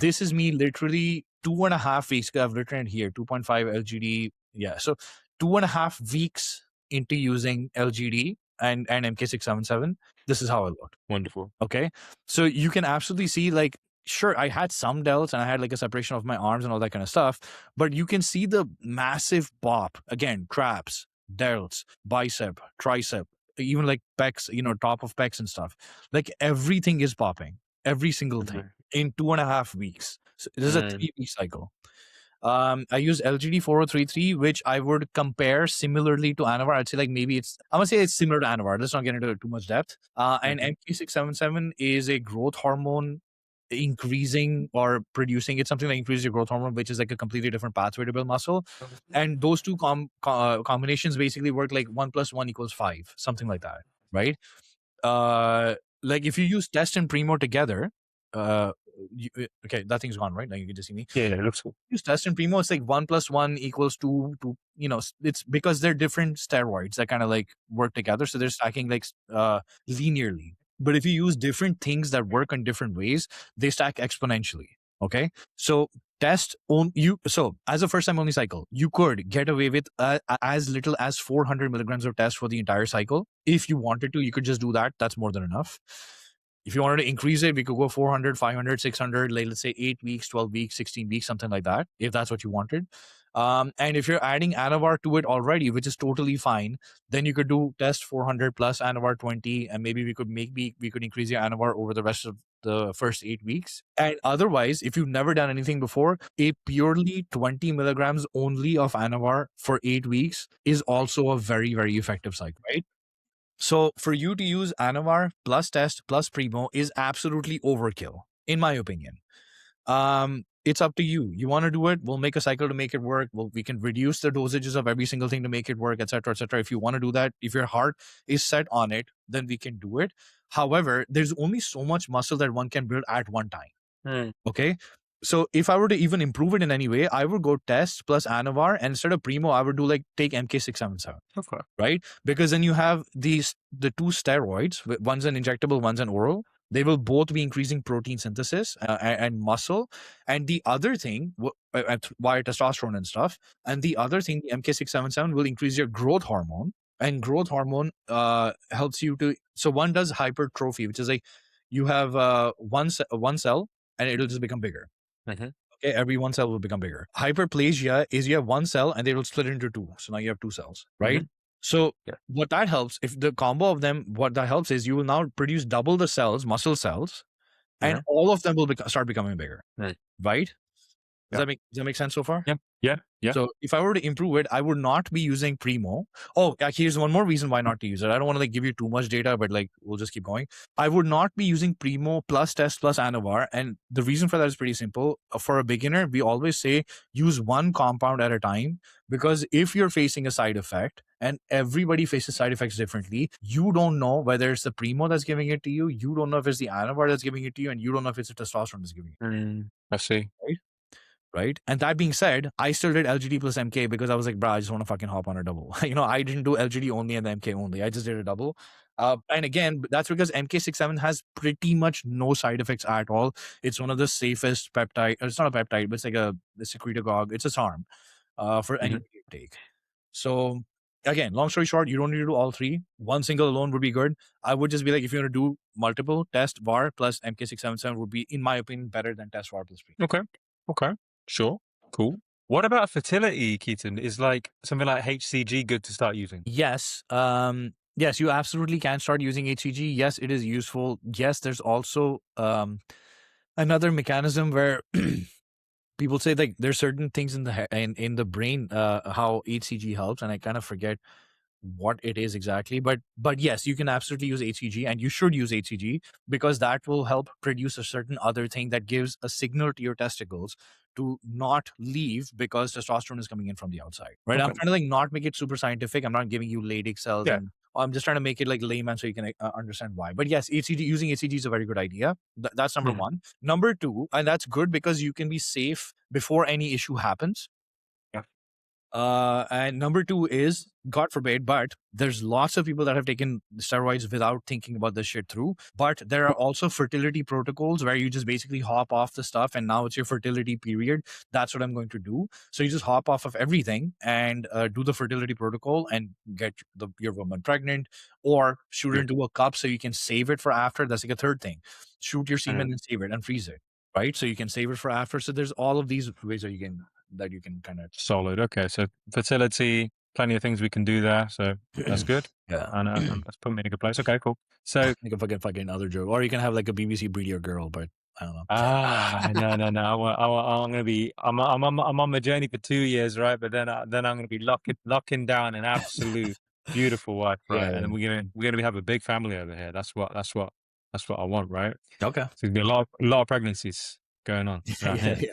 This is me literally 2.5 weeks. I've written it here, 2.5 LGD. Yeah. So 2.5 weeks into using LGD and MK677. This is how it looked. Wonderful. Okay. So you can absolutely see like sure, I had some delts and I had like a separation of my arms and all that kind of stuff, but you can see the massive bop again, traps, delts, bicep, tricep, even like pecs, top of pecs and stuff. Like everything is popping, every single thing Mhm. in 2.5 weeks. So this is a Mm. 3 week cycle. I use LGD 4033, which I would compare similarly to Anavar. I'd say like maybe I'm gonna say it's similar to Anavar. Let's not get into too much depth. And Mhm. MK-677 is a growth hormone increasing or producing. It's something that increases your growth hormone, which is like a completely different pathway to build muscle. And those two combinations basically work like 1 + 1 = 5, something like that, right? Uh, like if you use Test and Primo together, uh, okay, that thing's gone, right? Now you can just see me Yeah, it looks cool. use Test and Primo. It's like 1 + 1 = 2 to, it's because they're different steroids that kind of like work together. So they're stacking like linearly. But if you use different things that work in different ways, they stack exponentially. Okay. So so as a first time only cycle, you could get away with as little as 400 milligrams of test for the entire cycle. If you wanted to, you could just do that. That's more than enough. If you wanted to increase it, we could go 400, 500, 600, like let's say 8 weeks, 12 weeks, 16 weeks, something like that, if that's what you wanted. And if you're adding Anavar to it already, which is totally fine, then you could do test 400 plus Anavar 20, and maybe we could increase your Anavar over the rest of the first 8 weeks. And otherwise, if you've never done anything before, a purely 20 milligrams only of Anavar for 8 weeks is also a very, very effective cycle, right? So for you to use Anavar plus Test plus Primo is absolutely overkill, in my opinion. It's up to you. You want to do it, we'll make a cycle to make it work. We can reduce the dosages of every single thing to make it work, etc., etc. If you want to do that, if your heart is set on it, then we can do it. However, there's only so much muscle that one can build at one time. Mm. Okay. So if I were to even improve it in any way, I would go Test plus Anavar, and instead of Primo, I would do like take MK-677. Okay. Right? Because then you have the two steroids, one's an injectable, one's an oral. They will both be increasing protein synthesis and muscle. And the other thing, via testosterone and stuff, and the other thing, the MK-677 will increase your growth hormone. And growth hormone helps you to, so one does hypertrophy, which is like you have one cell and it'll just become bigger. Mhm. Okay, every one cell will become bigger. Hyperplasia is you have one cell and they will split into two. So now you have two cells, right? Mhm. So Yeah. what that helps, if the combo of them, what that helps is you will now produce double the cells, muscle cells, and Yeah. all of them will start becoming bigger, Mm. right? Yeah. Does that make sense so far? Yeah. Yeah. Yeah. So if I were to improve it, I would not be using Primo. Oh, here's one more reason why not to use it. I don't want to like give you too much data, but like we'll just keep going. I would not be using Primo plus Test plus Anavar, and the reason for that is pretty simple. For a beginner, we always say use one compound at a time, because if you're facing a side effect, and everybody faces side effects differently, you don't know whether it's the Primo that's giving it to you, you don't know if it's the Anavar that's giving it to you, and you don't know if it's the testosterone that's giving it. I see. Right. And that being said, I still did LGD plus MK because I was like, bro, I just want to fucking hop on a double. I didn't do LGD only and the MK only. I just did a double. And again, that's because MK-67 has pretty much no side effects at all. It's one of the safest peptide. It's not a peptide, but it's like a secretagogue. It's a SARM for Mhm. anybody to take. So again, long story short, you don't need to do all three. One single alone would be good. I would just be like, if you want to do multiple, Test VAR plus MK-677 would be, in my opinion, better than Test VAR plus Primo. Okay. Okay. Sure. Cool. What about fertility, Ketan? Is like something like HCG good to start using? Yes. Yes, you absolutely can start using HCG. Yes, it is useful. Yes, there's also another mechanism where people say like there's certain things in the in the brain how HCG helps, and I kind of forget what it is exactly, but yes, you can absolutely use HCG, and you should use HCG because that will help produce a certain other thing that gives a signal to your testicles to not leave because testosterone is coming in from the outside, right? I'm Okay. trying to like not make it super scientific. I'm not giving you Leydig cells, Yeah. and I'm just trying to make it like layman so you can understand why. But yes, HCG, using HCG is a very good idea. That's number Mhm. one. Number two, and that's good because you can be safe before any issue happens. Yeah. And number two is, God forbid, but there's lots of people that have taken steroids without thinking about this shit through. But there are also fertility protocols where you just basically hop off the stuff and now it's your fertility period. That's what I'm going to do. So you just hop off of everything and do the fertility protocol and get your woman pregnant, or shoot it Yeah. into a cup so you can save it for after. That's like a third thing. Shoot your Mhm. semen and save it and freeze it. right? So you can save it for after. So there's all of these ways that you can kind of Solid. Okay, so fertility, plenty of things we can do there. So that's good. yeah. And that's put me in a good place. Okay, cool. So Like a fucking other joke, or you can have like a BBC breedier girl, but I don't know. no. I'm gonna be. I'm on my journey for 2 years, right? But then I'm gonna be locking down an absolute beautiful wife, Yeah, right? And then yeah. we're gonna have a big family over here. That's what I want, right? Okay. So there's gonna be a lot of pregnancies going on around Yeah, here.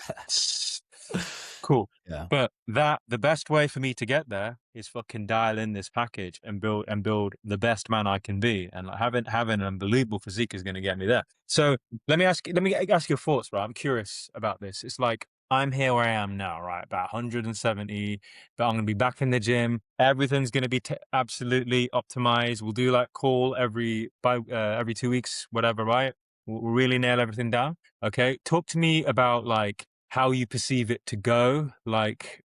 yeah. Cool. Yeah. But the best way for me to get there is fucking dial in this package and build the best man I can be. And like having an unbelievable physique is going to get me there. So let me ask your thoughts, right? I'm curious about this. It's like I'm here where I am now, right? About 170, but I'm going to be back in the gym. Everything's going to be absolutely optimized. We'll do like call every 2 weeks, whatever, right? We'll really nail everything down. Okay. Talk to me about like how you perceive it to go, like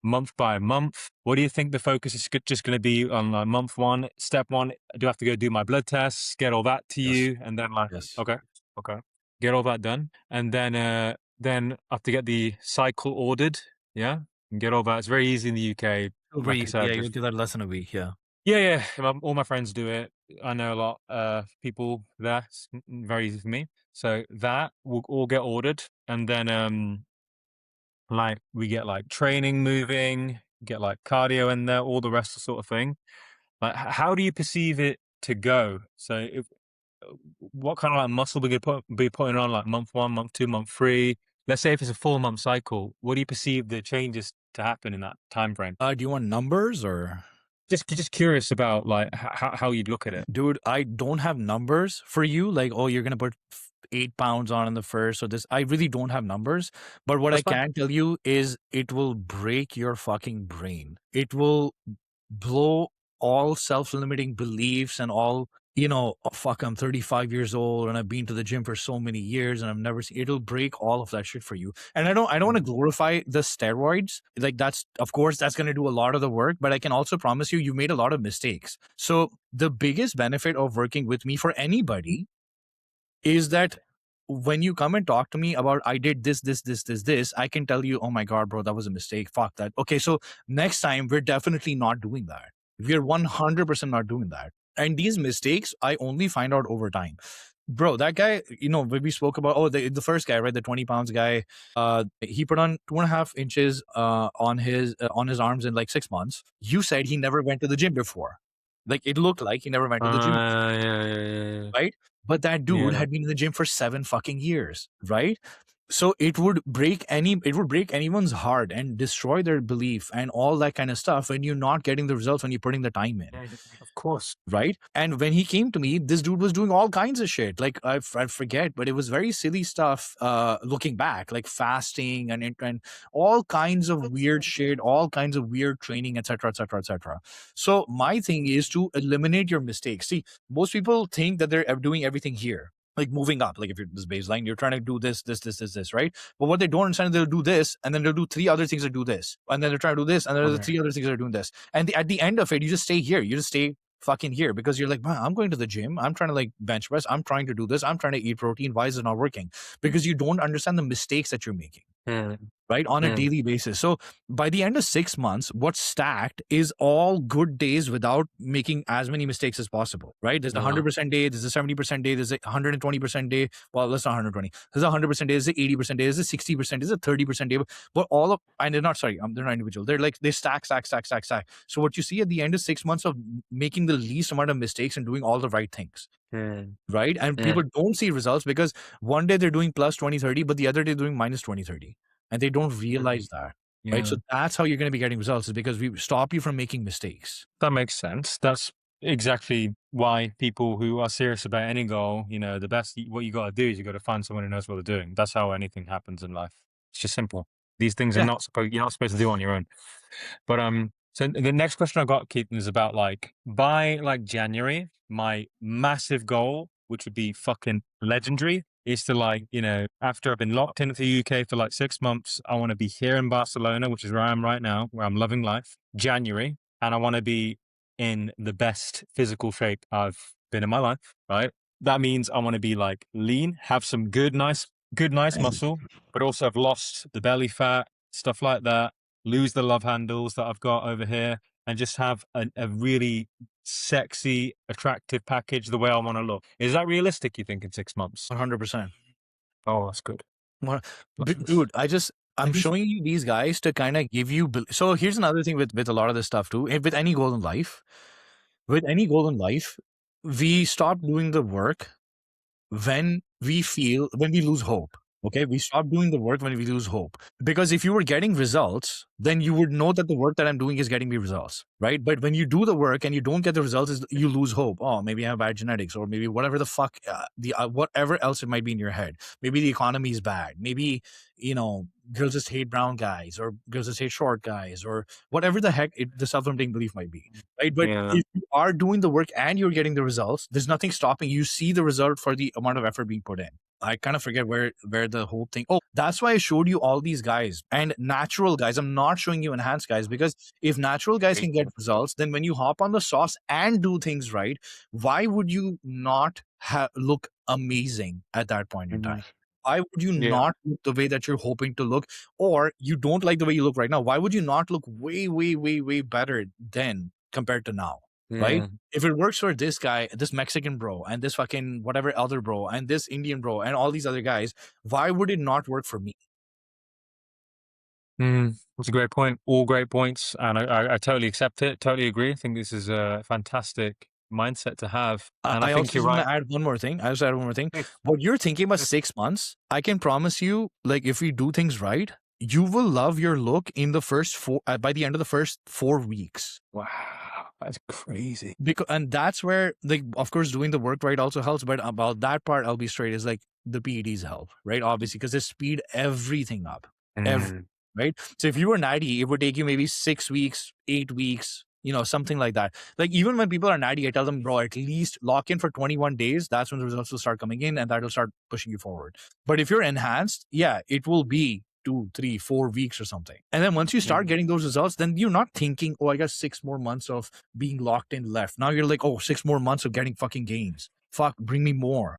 month by month. What do you think the focus is just going to be on month one, step one? Do I have to go do my blood tests, get all that to Yes. you, and then like, Yes. okay, get all that done, and then I have to get the cycle ordered, yeah, and get all that. It's very easy in the UK. Super Like I easy. said, Yeah, you just do that less than a week. Yeah. yeah. All my friends do it. I know a lot people there. It's very easy for me. So that will all get ordered, and then like we get like training moving, get like cardio in there, all the rest of sort of thing. Like how do you perceive it to go? So what kind of like muscle we could be putting on like month one, month two, month three? Let's say if it's a 4 month cycle, what do you perceive the changes to happen in that time frame? Do you want numbers or? Just curious about like how you'd look at it. Dude, I don't have numbers for you. Like, oh, you're gonna put 8 pounds on in the first or this. I really don't have numbers. But what I That's fine. can tell you is it will break your fucking brain. It will blow all self-limiting beliefs and all, oh, fuck, I'm 35 years old and I've been to the gym for so many years and I've never seen, it'll break all of that shit for you. And I don't want to glorify the steroids. Like that's, of course, that's going to do a lot of the work, but I can also promise you, you made a lot of mistakes. So the biggest benefit of working with me for anybody is that when you come and talk to me about I did this, I can tell you, oh my God, bro, that was a mistake. Fuck that. Okay, so next time we're definitely not doing that. We're 100% not doing that. And these mistakes, I only find out over time. Bro, that guy, when we spoke about, the first guy, right, the 20 pounds guy, he put on 2.5 inches on his arms in like 6 months. You said he never went to the gym before. Like it looked like he never went to the gym, Yeah. right? But that dude had been in the gym for 7 fucking years, right? So it would break anyone's heart and destroy their belief and all that kind of stuff when you're not getting the results when you're putting the time in. Yeah, of course. Right. And when he came to me, this dude was doing all kinds of shit. Like I forget, but it was very silly stuff. Looking back, like fasting and all kinds of weird shit, all kinds of weird training, etc., etc., etc. So my thing is to eliminate your mistakes. See, most people think that they're doing everything here, like moving up. Like if you're this baseline, you're trying to do this, right? But what they don't understand is they'll do this, and then they'll do 3 other things that do this, and then they're trying to do this, and then there's 3 other things that are doing this. And at the end of it, you just stay here. You just stay fucking here because you're like, man, I'm going to the gym. I'm trying to like bench press. I'm trying to do this. I'm trying to eat protein. Why is it not working? Because you don't understand the mistakes that you're making. Right, on a daily basis. So by the end of 6 months, what's stacked is all good days without making as many mistakes as possible. Right, there's a 100% day, there's a 70% day, there's a 120% day. Well, let's not 120. There's a 100% day, there's a 80% day, there's a 60%, there's a 30% day. But all of, and they're not, sorry, they're not individual. They're like, they stack. So what you see at the end of 6 months of making the least amount of mistakes and doing all the right things. Right, and people don't see results because one day they're doing plus 20-30, but the other day they're doing minus 20-30. And they don't realize that, right? So that's how you're going to be getting results, is because we stop you from making mistakes. That makes sense. That's exactly why people who are serious about any goal, the best, what you got to do is you got to find someone who knows what they're doing. That's how anything happens in life. It's just simple. These things are Yeah. you're not supposed to do on your own. But so the next question I got, Keaton, is about like by like January, my massive goal, which would be fucking legendary, is to like, after I've been locked into the UK for like 6 months, I want to be here in Barcelona, which is where I am right now, where I'm loving life, January. And I want to be in the best physical shape I've been in my life, right? That means I want to be like lean, have some good, nice good, nice muscle, but also I've lost the belly fat, stuff like that, lose the love handles that I've got over here, and just have a really sexy, attractive package the way I want to look. Is that realistic, you think, in 6 months? 100%. Oh, that's good. Dude, I'm showing you these guys to kind of give you. So here's another thing with a lot of this stuff too. With any goal in life, we stop doing the work when we lose hope. Okay, we stop doing the work when we lose hope. Because if you were getting results, then you would know that the work that I'm doing is getting me results, right? But when you do the work and you don't get the results, you lose hope. Oh, maybe I have bad genetics, or maybe whatever the fuck, whatever else it might be in your head. Maybe the economy is bad. Maybe, girls just hate brown guys, or girls just hate short guys, or whatever the heck the self-limiting belief might be, right? But Yeah. if you are doing the work and you're getting the results, there's nothing stopping you. See the result for the amount of effort being put in. I kind of forget where the whole thing. Oh, that's why I showed you all these guys and natural guys. I'm not showing you enhanced guys, because if natural guys can get results, then when you hop on the sauce and do things right, why would you not look amazing at that point in time? Why would you not look the way that you're hoping to look? Or you don't like the way you look right now. Why would you not look way, way, way, way better then compared to now? Right? If it works for this guy, this Mexican bro, and this fucking whatever other bro, and this Indian bro, and all these other guys, why would it not work for me? That's a great point. All great points. And I totally accept it. Totally agree. I think this is a fantastic mindset to have. And I I think also you're just want right. to add one more thing. I just add one more thing. What you're thinking about 6 months, I can promise you, like, if we do things right, you will love your look in the first by the end of the first 4 weeks. Wow. That's crazy. And that's where, like, of course, doing the work right also helps. But about that part, I'll be straight, is like the PEDs help, right? Obviously, because they speed everything up. Right? So if you were natty, it would take you maybe 6 weeks, 8 weeks, something like that. Like, even when people are natty, I tell them, bro, at least lock in for 21 days. That's when the results will start coming in, and that'll start pushing you forward. But if you're enhanced, yeah, it will be 2, 3, 4 weeks or something. And then once you start getting those results, then you're not thinking, oh, I got 6 more months of being locked in left. Now you're like, oh, 6 more months of getting fucking gains. Fuck, bring me more.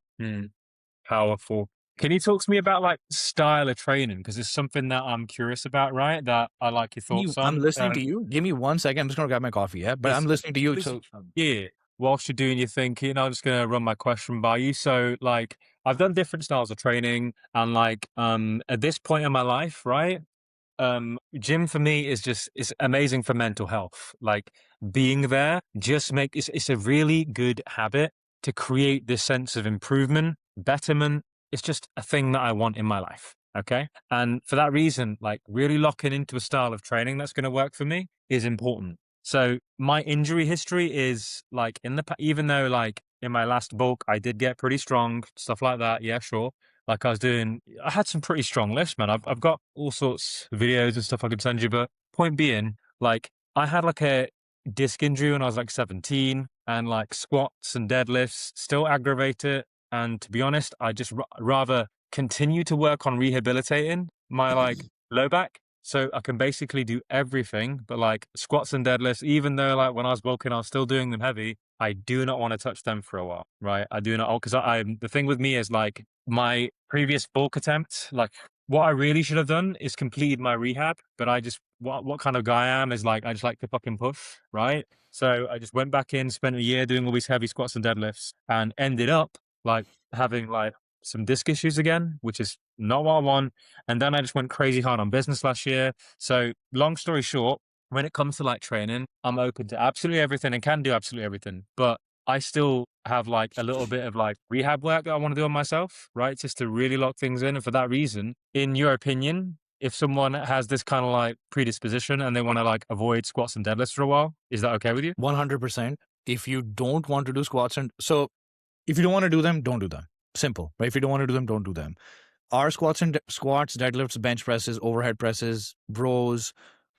Powerful. Can you talk to me about like style of training? Because it's something that I'm curious about, right? That I like your thoughts on. I'm listening to you. Give me 1 second. I'm just going to grab my coffee, yeah? But I'm listening to you. So, yeah, whilst you're doing your thinking, I'm just going to run my question by you. So like, I've done different styles of training, and like, at this point in my life, right? Gym for me is it's amazing for mental health. Like, being there just it's a really good habit to create this sense of improvement, betterment. It's just a thing that I want in my life. Okay. And for that reason, like, really locking into a style of training that's going to work for me is important. So my injury history is like, even though like in my last bulk, I did get pretty strong, stuff like that. Yeah, sure. Like, I had some pretty strong lifts, man. I've got all sorts of videos and stuff I could send you, but point being, like, I had like a disc injury when I was like 17, and like squats and deadlifts still aggravate it. And to be honest, I just rather continue to work on rehabilitating my like low back, so I can basically do everything, but like squats and deadlifts, even though like when I was bulking, I was still doing them heavy. I do not want to touch them for a while, right? I do not, because the thing with me is like, my previous bulk attempt, like, what I really should have done is completed my rehab, but what kind of guy I am is like, I just like to fucking push, right? So I just went back in, spent a year doing all these heavy squats and deadlifts, and ended up like having like some disc issues again, which is not what I want. And then I just went crazy hard on business last year. So long story short, when it comes to like training, I'm open to absolutely everything and can do absolutely everything, but I still have like a little bit of like rehab work that I want to do on myself, right? Just to really lock things in. And for that reason, in your opinion, if someone has this kind of like predisposition and they want to like avoid squats and deadlifts for a while, is that okay with you? 100%. If you don't want to do squats, if you don't want to do them, don't do them. Simple, right? If you don't want to do them, don't do them. Our squats, deadlifts, bench presses, overhead presses, rows,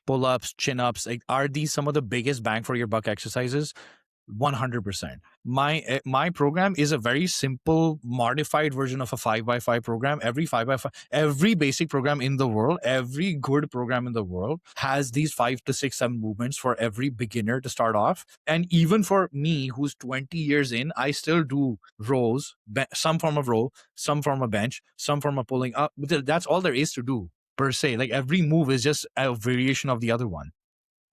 pull-ups, chin-ups, like, are these some of the biggest bang for your buck exercises? 100%. My program is a very simple modified version of a 5x5 program. Every 5x5, every basic program in the world, every good program in the world has these 5 to 6 7 movements for every beginner to start off. And even for me who's 20 years in, I still do rows, some form of row, some form of bench, some form of pulling up. That's all there is to do per se. Like every move is just a variation of the other one.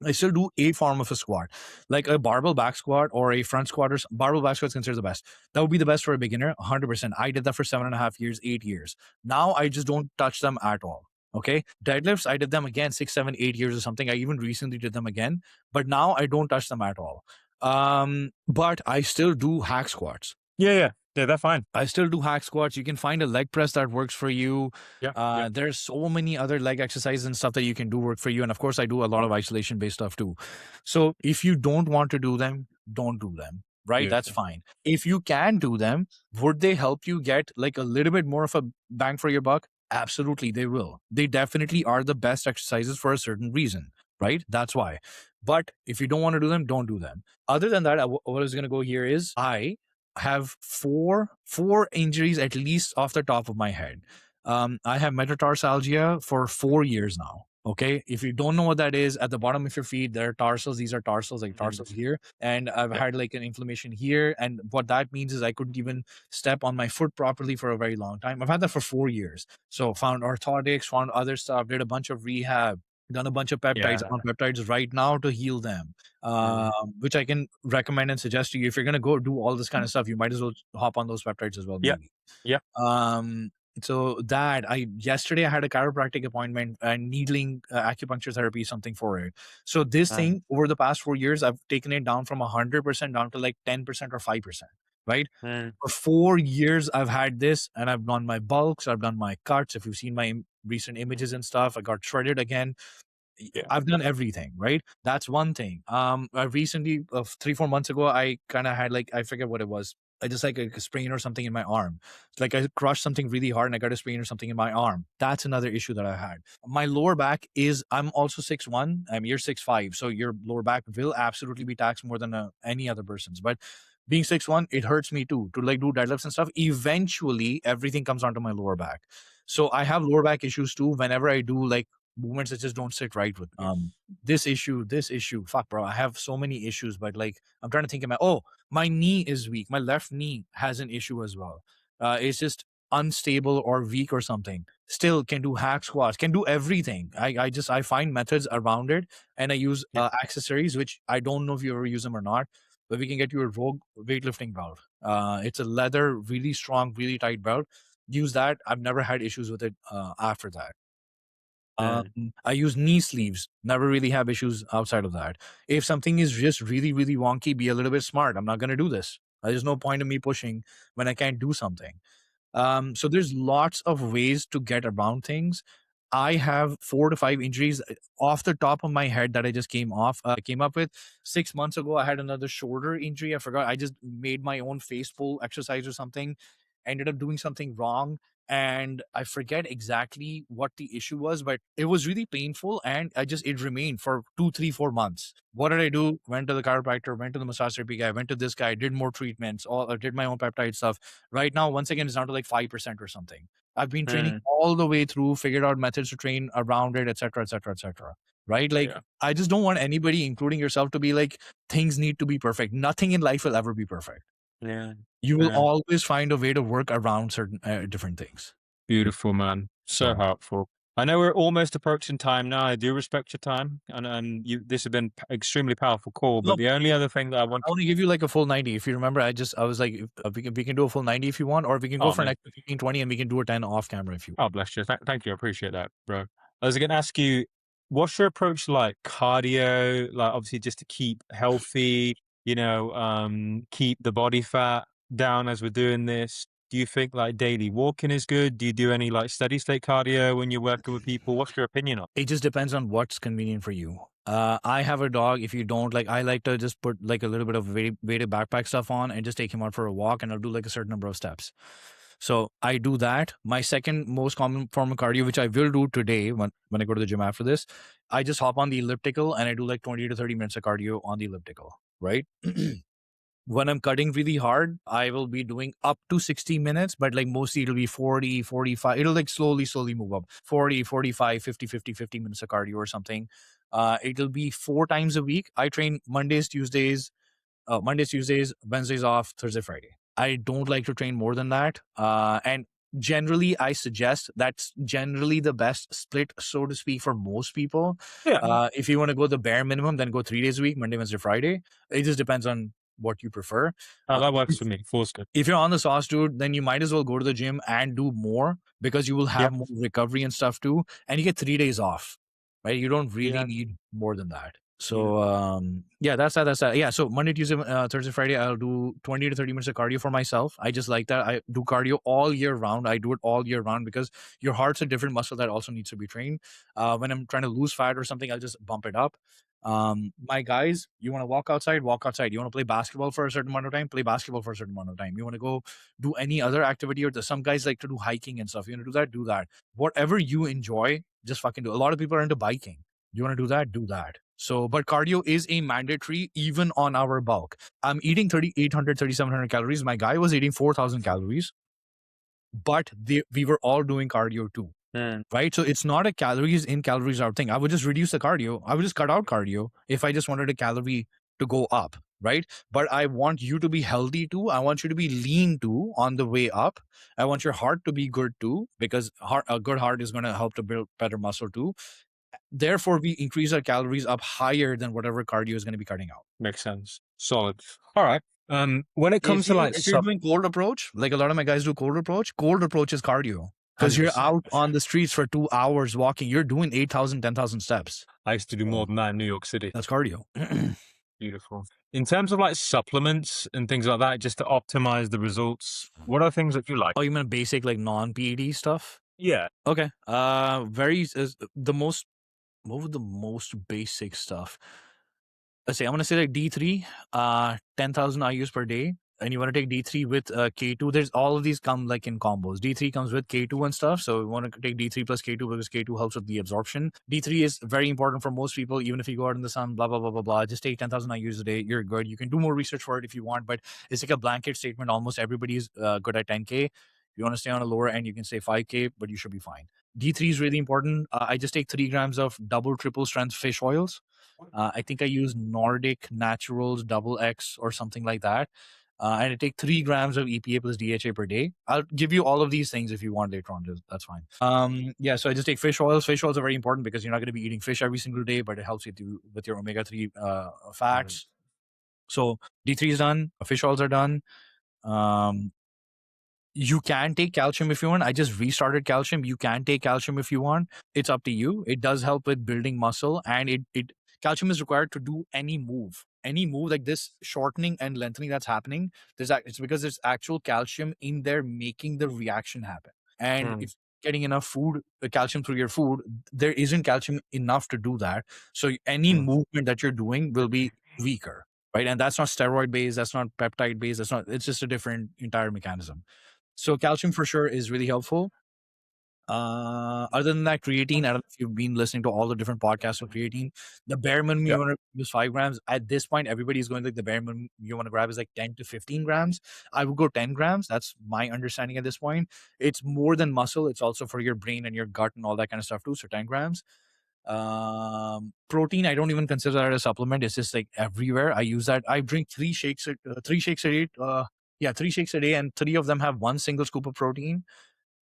I still do a form of a squat, like a barbell back squat or a front squat. Or barbell back squat is considered the best. That would be the best for a beginner, 100%. I did that for 7.5 years, 8 years. Now I just don't touch them at all. Okay. Deadlifts, I did them again 6, 7, 8 years or something. I even recently did them again, but now I don't touch them at all. But I still do hack squats. Yeah, they're fine. I still do hack squats. You can find a leg press that works for you. Yeah. There's so many other leg exercises and stuff that you can do work for you. And of course, I do a lot of isolation based stuff too. So if you don't want to do them, don't do them. Right? That's fine. If you can do them, would they help you get like a little bit more of a bang for your buck? Absolutely, they will. They definitely are the best exercises for a certain reason. Right? That's why. But if you don't want to do them, don't do them. Other than that, what I was going to go here is I have four injuries at least off the top of my head. I have metatarsalgia for 4 years now. Okay. If you don't know what that is, at the bottom of your feet, there are tarsals. These are tarsals, like tarsals here. And I've had like an inflammation here. And what that means is I couldn't even step on my foot properly for a very long time. I've had that for 4 years. So found orthotics, found other stuff, did a bunch of rehab, done a bunch of peptides, on peptides right now to heal them, which I can recommend and suggest to you. If you're going to go do all this kind of stuff, you might as well hop on those peptides as well. Maybe. Yeah. So that yesterday I had a chiropractic appointment and needling acupuncture therapy, something for it. So this thing over the past 4 years, I've taken it down from 100% down to like 10% or 5%. Right. For 4 years, I've had this and I've done my bulks. I've done my cuts. If you've seen my recent images and stuff, I got shredded again. I've done everything, right? That's one thing. I recently, 3-4 months ago, I kind of had like, I forget what it was. I just like a sprain or something in my arm. It's like I crushed something really hard and I got a sprain or something in my arm. That's another issue that I had. My lower back is, I'm also 6'1". You're 6'5". So your lower back will absolutely be taxed more than any other person's. But being 6'1", it hurts me too, to like do deadlifts and stuff. Eventually, everything comes onto my lower back. So I have lower back issues too. Whenever I do like movements that just don't sit right with this issue, fuck bro, I have so many issues, but like I'm trying to think of my knee is weak. My left knee has an issue as well. It's just unstable or weak or something. Still can do hack squats, can do everything. I find methods around it, and I use accessories, which I don't know if you ever use them or not, but we can get you a Rogue weightlifting belt. It's a leather, really strong, really tight belt. Use that. I've never had issues with it after that. I use knee sleeves. Never really have issues outside of that. If something is just really, really wonky, be a little bit smart. I'm not going to do this. There's no point in me pushing when I can't do something. So there's lots of ways to get around things. I have 4 to 5 injuries off the top of my head that I just came up with. 6 months ago, I had another shoulder injury. I forgot. I just made my own face pull exercise or something. Ended up doing something wrong. And I forget exactly what the issue was, but it was really painful. And it remained for 2, 3, 4 months. What did I do? Went to the chiropractor, went to the massage therapy guy, went to this guy, did more treatments, did my own peptide stuff. Right now, once again, it's down to like 5% or something. I've been training all the way through, figured out methods to train around it, etc., etc., etc. Right? Like, I just don't want anybody, including yourself, to be like, things need to be perfect. Nothing in life will ever be perfect. You will always find a way to work around certain different things. Beautiful, man. So helpful. I know we're almost approaching time now. I do respect your time, and this has been extremely powerful call. But the only other thing that I want to give you like a full 90. If you remember, I was like, we can do a full 90 if you want, or we can go for an extra 15, 20, and we can do a 10 off camera if you want. Oh, bless you. Thank you. I appreciate that, bro. I was going to ask you, what's your approach like cardio, like obviously just to keep healthy, keep the body fat down as we're doing this? Do you think like daily walking is good? Do you do any like steady state cardio when you're working with people? What's your opinion on it? It just depends on what's convenient for you. I have a dog. If you don't like, I like to just put like a little bit of weighted backpack stuff on and just take him out for a walk, and I'll do like a certain number of steps. So I do that. My second most common form of cardio, which I will do today when I go to the gym after this, I just hop on the elliptical and I do like 20 to 30 minutes of cardio on the elliptical, right? When I'm cutting really hard, I will be doing up to 60 minutes, but like mostly it'll be 40, 45. It'll like slowly move up 40, 45, 50, 50, 50 minutes of cardio or something. It'll be 4 times a week. I train Mondays, Tuesdays, Wednesdays off, Thursday, Friday. I don't like to train more than that. And generally, I suggest that's generally the best split, so to speak, for most people. Yeah. If you want to go the bare minimum, then go 3 days a week, Monday, Wednesday, Friday. It just depends on what you prefer. Oh, Uh, that works for me. Four's good. if you're on the sauce, dude, then you might as well go to the gym and do more because you will have Yep. more recovery and stuff too. And you get 3 days off, right? You don't really Yeah. need more than that. So yeah, that's that. That's that. Yeah. So Monday, Tuesday, Thursday, Friday, I'll do 20 to 30 minutes of cardio for myself. I just like that. I do cardio all year round. I do it all year round because your heart's a different muscle that also needs to be trained. When I'm trying to lose fat or something, I'll just bump it up. My guys, you want to walk outside, walk outside. You want to play basketball for a certain amount of time, play basketball for a certain amount of time. You want to go do any other activity, or some guys like to do hiking and stuff. You want to do that. Whatever you enjoy, just fucking do. A lot of people are into biking. You want to do that. So, but cardio is a mandatory even on our bulk. I'm eating 3,800, 3,700 calories. My guy was eating 4,000 calories, but we were all doing cardio too. Right. So it's not a calories in, calories out thing. I would just reduce the cardio. I would just cut out cardio if I just wanted a calorie to go up. Right. But I want you to be healthy too. I want you to be lean too on the way up. I want your heart to be good too, because a good heart is going to help to build better muscle too. Therefore, we increase our calories up higher than whatever cardio is going to be cutting out. Makes sense. Solid. All right. When it comes to like If you're doing cold approach, like a lot of my guys do cold approach is cardio. Because you're 100%. out on the streets for 2 hours walking. You're doing 8,000, 10,000 steps. I used to do more than that in New York City. That's cardio. Beautiful. In terms of like supplements and things like that, just to optimize the results, what are things that you like? Oh, you mean basic like non-PED stuff? Yeah. Okay. What would the most basic stuff? Let's say I'm gonna say like D3, 10,000 IUs per day. And you want to take D3 with K2. There's all of these come like in combos. D3 comes with K2 and stuff. So we want to take D3 plus K2 because K2 helps with the absorption. D3 is very important for most people, even if you go out in the sun, blah, blah, blah, blah, blah. Just take 10,000 IUs a day. You're good. You can do more research for it if you want, but it's like a blanket statement. Almost everybody is good at 10K. If you want to stay on a lower end, you can say 5K, but you should be fine. D3 is really important. I just take 3 grams of double, triple strength fish oils. I think I use Nordic Naturals Double X or something like that. And I take 3 grams of EPA plus DHA per day. I'll give you all of these things if you want later on. That's fine. Yeah, so I just take fish oils. Fish oils are very important because you're not going to be eating fish every single day, but it helps you with your omega-3 fats. So D3 is done. Fish oils are done. You can take calcium if you want. I just restarted calcium. You can take calcium if you want. It's up to you. It does help with building muscle, and calcium is required to do any move like this shortening and lengthening that's happening. It's because there's actual calcium in there making the reaction happen. And if getting enough food, calcium through your food, there isn't calcium enough to do that. So any movement that you're doing will be weaker, right? And that's not steroid based. That's not peptide based. It's just a different entire mechanism. So calcium for sure is really helpful. Other than that, creatine, I don't know if you've been listening to all the different podcasts on creatine. The bare minimum you want to use 5 grams. At this point, everybody's going like the bare minimum you want to grab is like 10 to 15 grams. I would go 10 grams. That's my understanding at this point. It's more than muscle. It's also for your brain and your gut and all that kind of stuff too. So 10 grams. Protein, I don't even consider that a supplement. It's just like everywhere. I use that. I drink 3 shakes a day. 3 shakes a day, and 3 of them have 1 single scoop of protein.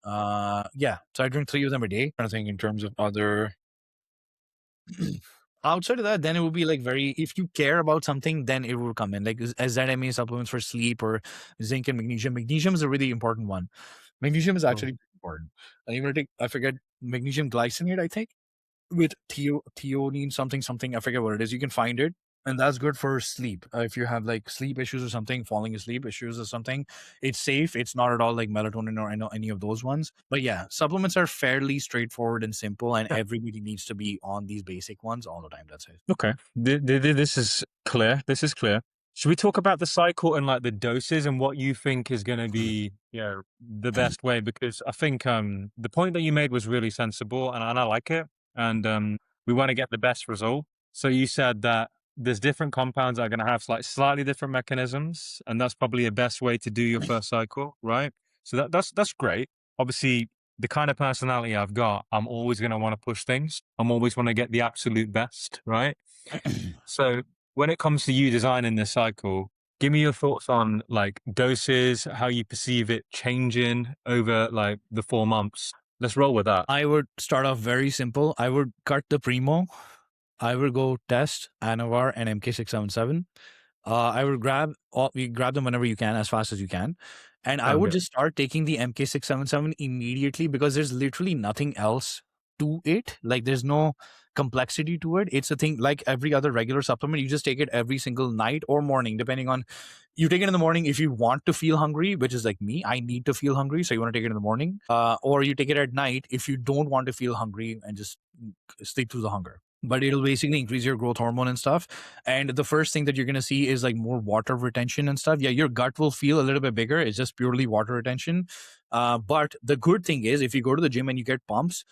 Yeah, so I drink 3 of them a day. I think in terms of other outside of that, then it would be like if you care about something, then it will come in like ZMA supplements for sleep or zinc and magnesium. Magnesium is a really important one. Magnesium is actually important. And you're gonna take, I forget, magnesium glycinate, I think, with theanine something. I forget what it is. You can find it. And that's good for sleep. If you have like sleep issues or something, falling asleep issues or something, it's safe. It's not at all like melatonin or any of those ones. But yeah, supplements are fairly straightforward and simple, and everybody needs to be on these basic ones all the time. That's it. Okay. This is clear. Should we talk about the cycle and like the doses and what you think is going to be, the best way? Because I think the point that you made was really sensible, and I like it. And we want to get the best result. So you said that there's different compounds that are going to have slightly different mechanisms, and that's probably the best way to do your first cycle, right? So that's great. Obviously, the kind of personality I've got, I'm always going to want to push things. I'm always want to get the absolute best, right? So when it comes to you designing this cycle, give me your thoughts on like doses, how you perceive it changing over like the 4 months. Let's roll with that. I would start off very simple. I would cut the Primo. I would go Test, Anavar, and MK-677. I would you grab them whenever you can, as fast as you can. And I Sound would good. just start taking the MK-677 immediately, because there's literally nothing else to it. Like, there's no complexity to it. It's a thing like every other regular supplement. You just take it every single night or morning, depending on, you take it in the morning if you want to feel hungry, which is like me. I need to feel hungry, so you want to take it in the morning. Or you take it at night if you don't want to feel hungry and just sleep through the hunger. But it'll basically increase your growth hormone and stuff. And the first thing that you're going to see is like more water retention and stuff. Yeah, your gut will feel a little bit bigger. It's just purely water retention. But the good thing is, if you go to the gym and you get pumps,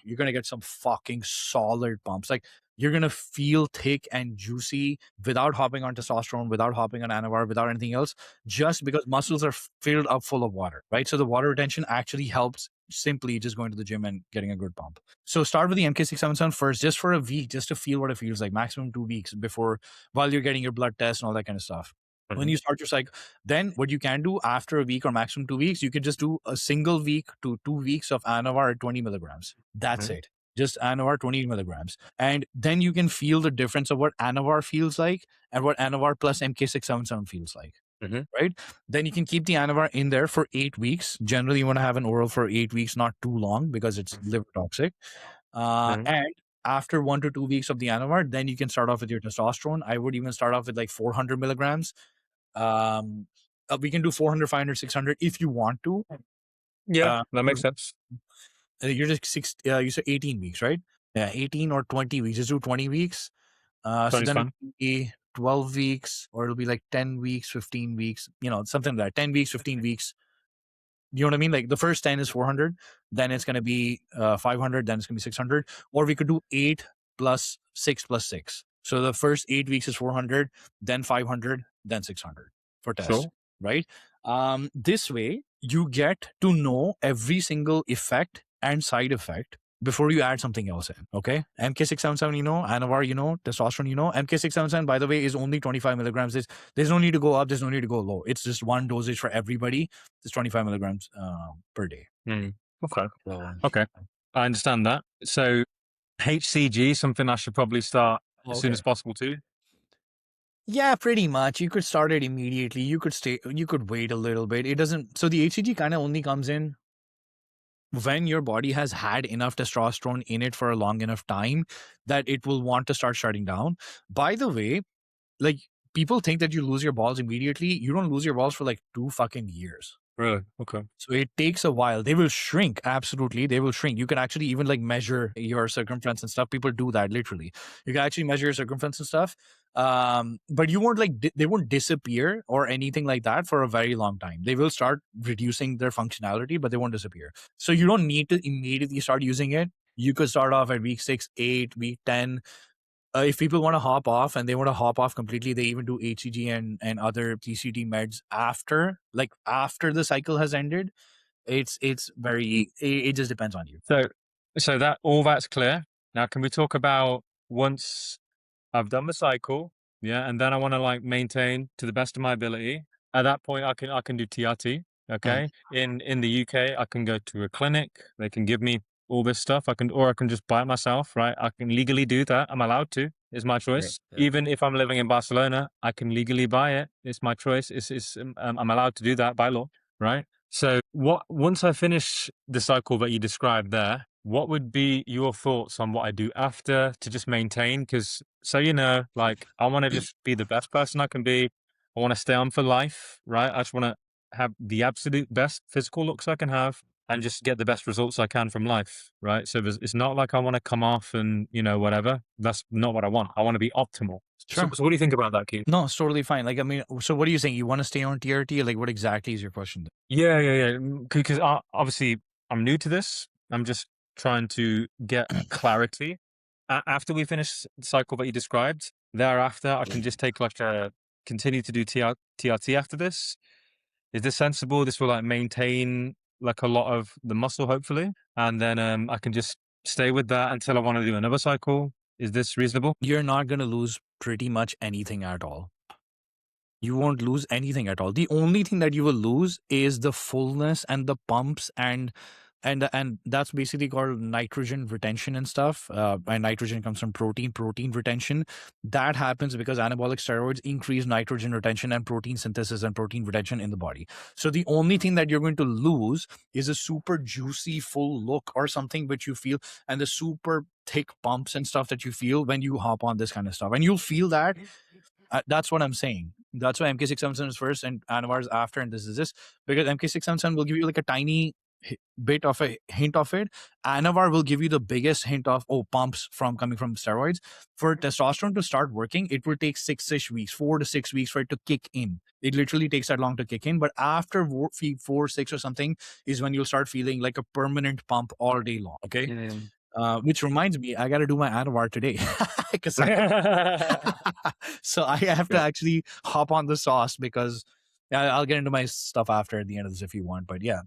you're going to get some fucking solid pumps. Like, you're going to feel thick and juicy without hopping on testosterone, without hopping on Anavar, without anything else, just because muscles are filled up full of water, right? So the water retention actually helps simply just going to the gym and getting a good pump. So start with the MK-677 first, just for a week, just to feel what it feels like, maximum 2 weeks before, while you're getting your blood test and all that kind of stuff. When you start your cycle, then what you can do after a week or maximum 2 weeks, you can just do a single week to 2 weeks of Anavar at 20 milligrams. That's it. Just Anavar 20 milligrams. And then you can feel the difference of what Anavar feels like and what Anavar plus MK-677 feels like. Right? Then you can keep the Anavar in there for 8 weeks. Generally, you want to have an oral for 8 weeks, not too long, because it's liver toxic. And after 1 to 2 weeks of the Anavar, then you can start off with your testosterone. I would even start off with like 400 milligrams. We can do 400, 500, 600 if you want to. Yeah, that makes sense. You're just you said 18 weeks, right? Yeah, 18 or 20 weeks. Just do 20 weeks. So then it'll be 12 weeks, or it'll be like 10 weeks, 15 weeks, something like that. 10 weeks, 15 weeks. You know what I mean? Like, the first 10 is 400, then it's going to be 500, then it's going to be 600. Or we could do 8 plus 6 plus 6. So the first 8 weeks is 400, then 500, then 600 for test, Sure. right? This way, you get to know every single effect and side effect before you add something else in, okay? MK-677, Anavar, testosterone, MK-677, by the way, is only 25 milligrams. There's no need to go up, there's no need to go low. It's just one dosage for everybody. It's 25 milligrams per day. Okay. Okay. I understand that. So HCG, something I should probably start as soon as possible too. Yeah, pretty much. You could start it immediately. You could wait a little bit. It doesn't, so the HCG kind of only comes in when your body has had enough testosterone in it for a long enough time that it will want to start shutting down. By the way, like, people think that you lose your balls immediately. You don't lose your balls for like 2 fucking years. Really? Okay. So it takes a while. They will shrink. Absolutely. They will shrink. You can actually even like measure your circumference and stuff. People do that literally. You can actually measure your circumference and stuff. But you won't they won't disappear or anything like that for a very long time. They will start reducing their functionality, but they won't disappear. So you don't need to immediately start using it. You could start off at week 6, 8, week 10. If people want to hop off and they want to hop off completely, they even do HCG and other PCT meds after the cycle has ended. It just depends on you. So that's clear. Now, can we talk about once I've done the cycle, and then I want to like maintain to the best of my ability. At that point, I can do TRT. Okay, in the UK, I can go to a clinic. They can give me all this stuff. I can just buy it myself. Right, I can legally do that. I'm allowed to. It's my choice. Yeah. Even if I'm living in Barcelona, I can legally buy it. It's my choice. I'm allowed to do that by law. Right. So once I finish the cycle that you described there, what would be your thoughts on what I do after to just maintain? Because like, I want to just be the best person I can be. I want to stay on for life, right? I just want to have the absolute best physical looks I can have and just get the best results I can from life, right? So it's not like I want to come off and, whatever. That's not what I want. I want to be optimal. Sure. So what do you think about that, Keith? No, it's totally fine. Like, I mean, so what are you saying? You want to stay on TRT? Like, what exactly is your question? Yeah. Because obviously I'm new to this. I'm just trying to get clarity. after we finish the cycle that you described, thereafter I can just take like a continue to do TRT after this. Is this sensible? This will like maintain like a lot of the muscle, hopefully, and then I can just stay with that until I want to do another cycle. Is this reasonable? You're not going to lose pretty much anything at all. You won't lose anything at all. The only thing that you will lose is the fullness and the pumps and that's basically called nitrogen retention and stuff. And nitrogen comes from protein retention. That happens because anabolic steroids increase nitrogen retention and protein synthesis and protein retention in the body. So the only thing that you're going to lose is a super juicy full look or something which you feel, and the super thick pumps and stuff that you feel when you hop on this kind of stuff, and you'll feel that. That's what I'm saying. That's why MK-677 is first and Anavar is after, and this is this, because MK-677 will give you like a tiny bit of a hint of it. Anavar will give you the biggest hint of pumps from coming from steroids. For testosterone to start working, it will take 6-ish weeks, 4 to 6 weeks for it to kick in. It literally takes that long to kick in. But after 4, 6 or something is when you'll start feeling like a permanent pump all day long. Okay. Which reminds me, I got to do my Anavar today. So I have to actually hop on the sauce because I'll get into my stuff after at the end of this if you want. But yeah,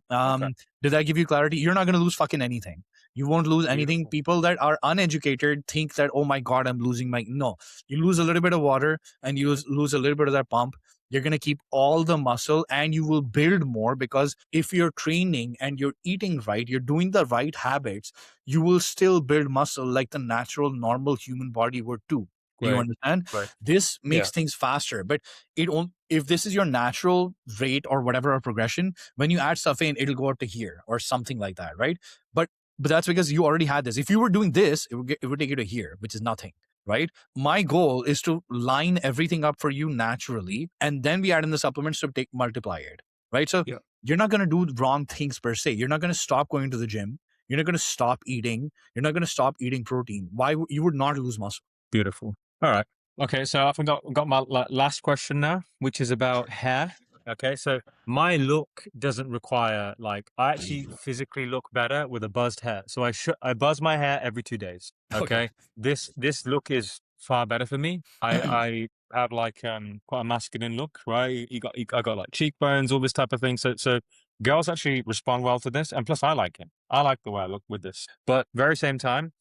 did that give you clarity? You're not going to lose fucking anything. You won't lose anything. People that are uneducated think that, oh my God, I'm losing my... No, you lose a little bit of water and you lose a little bit of that pump. You're going to keep all the muscle and you will build more, because if you're training and you're eating right, you're doing the right habits, you will still build muscle like the natural, normal human body would too. Do you understand? Right. This makes things faster, but if this is your natural rate or whatever, or progression, when you add stuff in, it'll go up to here or something like that, right? But that's because you already had this. If you were doing this, it would take you to here, which is nothing. Right? My goal is to line everything up for you naturally, and then we add in the supplements to multiply it. Right? So you're not going to do wrong things per se. You're not going to stop going to the gym. You're not going to stop eating. You're not going to stop eating protein. Why? You would not lose muscle. Beautiful. All right. Okay, so I've got my last question now, which is about hair. Okay, so my look doesn't require, like, I actually physically look better with a buzzed hair. So I buzz my hair every 2 days. Okay. This look is far better for me. I have like quite a masculine look, right? I got like cheekbones, all this type of thing. So girls actually respond well to this, and plus I like it. I like the way I look with this. But very same time,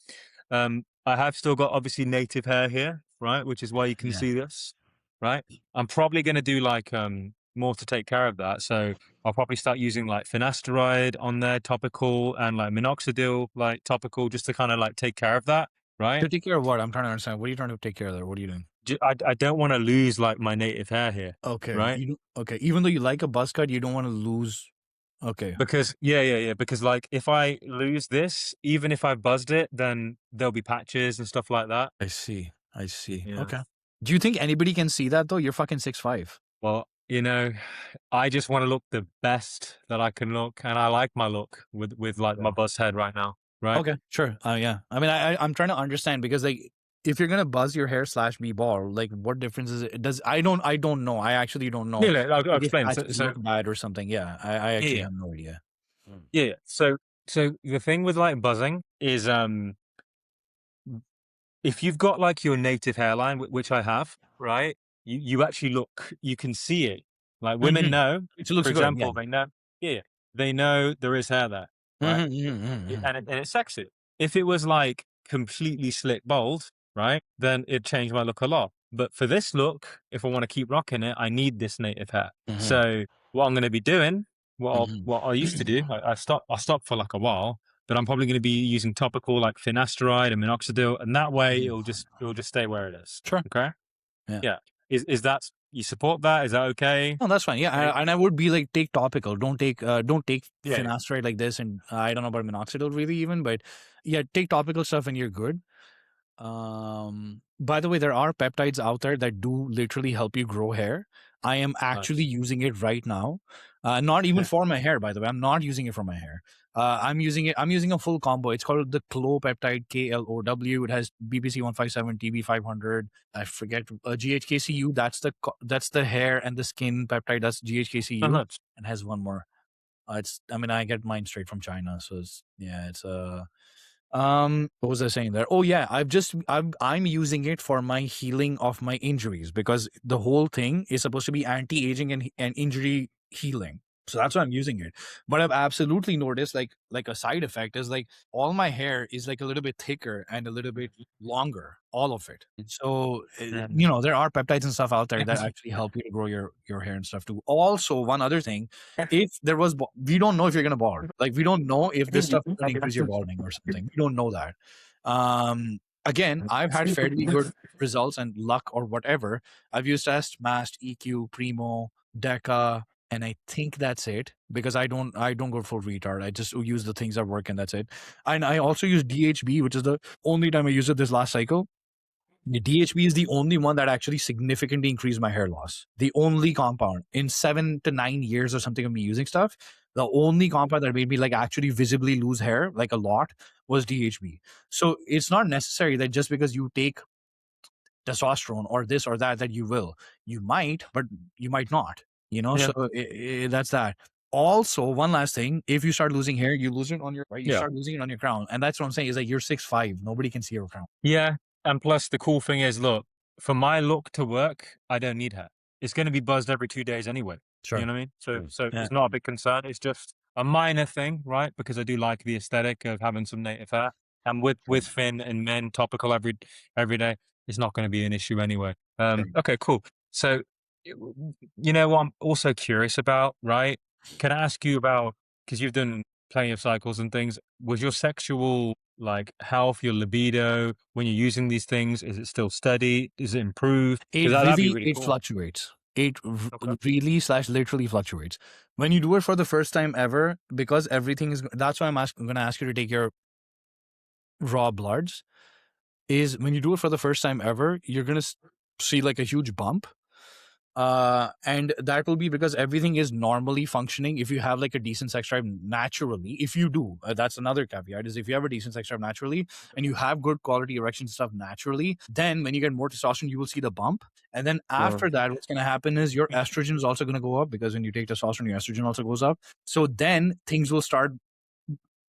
I have still got obviously native hair here, right? Which is why you can see this, right? I'm probably going to do like more to take care of that. So I'll probably start using like Finasteride on there, topical, and like minoxidil, like topical, just to kind of like take care of that, right? To take care of what? I'm trying to understand. What are you trying to take care of there? What are you doing? I don't want to lose like my native hair here. Okay. Right? Even though you like a buzz cut, you don't want to lose. Okay. Because because like if I lose this, even if I buzzed it, then there'll be patches and stuff like that. I see. Yeah. Okay. Do you think anybody can see that though? You're fucking 6'5". Well, I just want to look the best that I can look, and I like my look with like my buzz head right now. Right? Okay, sure. Yeah. I mean, I'm trying to understand, because like, if you're gonna buzz your hair / be bald, like, what difference is it? I don't know. I actually don't know. Yeah, I'll explain. So look bad or something. Yeah, I actually have no idea. Yeah. So the thing with like buzzing is if you've got like your native hairline, which I have, right? You actually look, you can see it. Like women know, It looks for good, example, they know there is hair there, right? Mm-hmm. And it's sexy. If it was like completely slick bald, right, then it'd change my look a lot. But for this look, if I want to keep rocking it, I need this native hair. So what I'm going to be doing, what I used to do, I stopped for like a while, but I'm probably going to be using topical like Finasteride and minoxidil, and that way it'll just stay where it is. Sure. Okay. Yeah. Is that, you support that? Is that okay? Oh, that's fine. Yeah, and I would be like, take topical. Don't take Finasteride like this, and I don't know about minoxidil really even, but yeah, take topical stuff and you're good. By the way, there are peptides out there that do literally help you grow hair. I am actually using it right now. Not even for my hair, by the way. I'm not using it for my hair. I'm using a full combo. It's called the Klow peptide, KLOW. It has BBC 157, TB 500. I forget GHKCU. That's the hair and the skin peptide. That's GHKCU, and has one more. I get mine straight from China. So it's What was I saying there? Oh yeah, I'm using it for my healing of my injuries, because the whole thing is supposed to be anti-aging and injury healing. So that's why I'm using it. But I've absolutely noticed like a side effect is like all my hair is like a little bit thicker and a little bit longer, all of it. So there are peptides and stuff out there that actually help you to grow your hair and stuff too. Also, one other thing, if there was we don't know if you're gonna bald. Like we don't know if this stuff is gonna increase your balding or something. We don't know that. Again, I've had fairly good results and luck or whatever. I've used Test, Mast, EQ, Primo, Deca, and I think that's it, because I don't go full retard. I just use the things that work and that's it. And I also use DHB, which is the only time I used it this last cycle. The DHB is the only one that actually significantly increased my hair loss. The only compound in 7 to 9 years or something of me using stuff, the only compound that made me like actually visibly lose hair like a lot was DHB. So it's not necessary that just because you take testosterone or this or that you will. You might, but you might not. Yeah. So that's that. Also, one last thing: if you start losing hair, you lose it on your right. You Yeah. start losing it on your crown, and that's what I'm saying. Is like you're 6'5", nobody can see your crown. Yeah. And plus, the cool thing is, look, for my look to work, I don't need hair. It's going to be buzzed every 2 days anyway. Sure. You know what I mean? So Yeah. it's not a big concern. It's just a minor thing, right? Because I do like the aesthetic of having some native hair. And with Finn and men topical every day, it's not going to be an issue anyway. Okay, cool. So, you know what I'm also curious about, right? Can I ask you about, because you've done plenty of cycles and things, was your sexual like health, your libido, when you're using these things, is it still steady? Is it improved? That'd be really cool. Fluctuates. It really / literally fluctuates. When you do it for the first time ever, because everything is, that's why I'm going to ask you to take your raw bloods, is when you do it for the first time ever, you're going to see like a huge bump. And that will be because everything is normally functioning. If you have like a decent sex drive naturally, if you do, that's another caveat, is if you have a decent sex drive naturally and you have good quality erection stuff naturally, then when you get more testosterone, you will see the bump. And then after that, what's going to happen is your estrogen is also going to go up, because when you take testosterone, your estrogen also goes up. So then things will start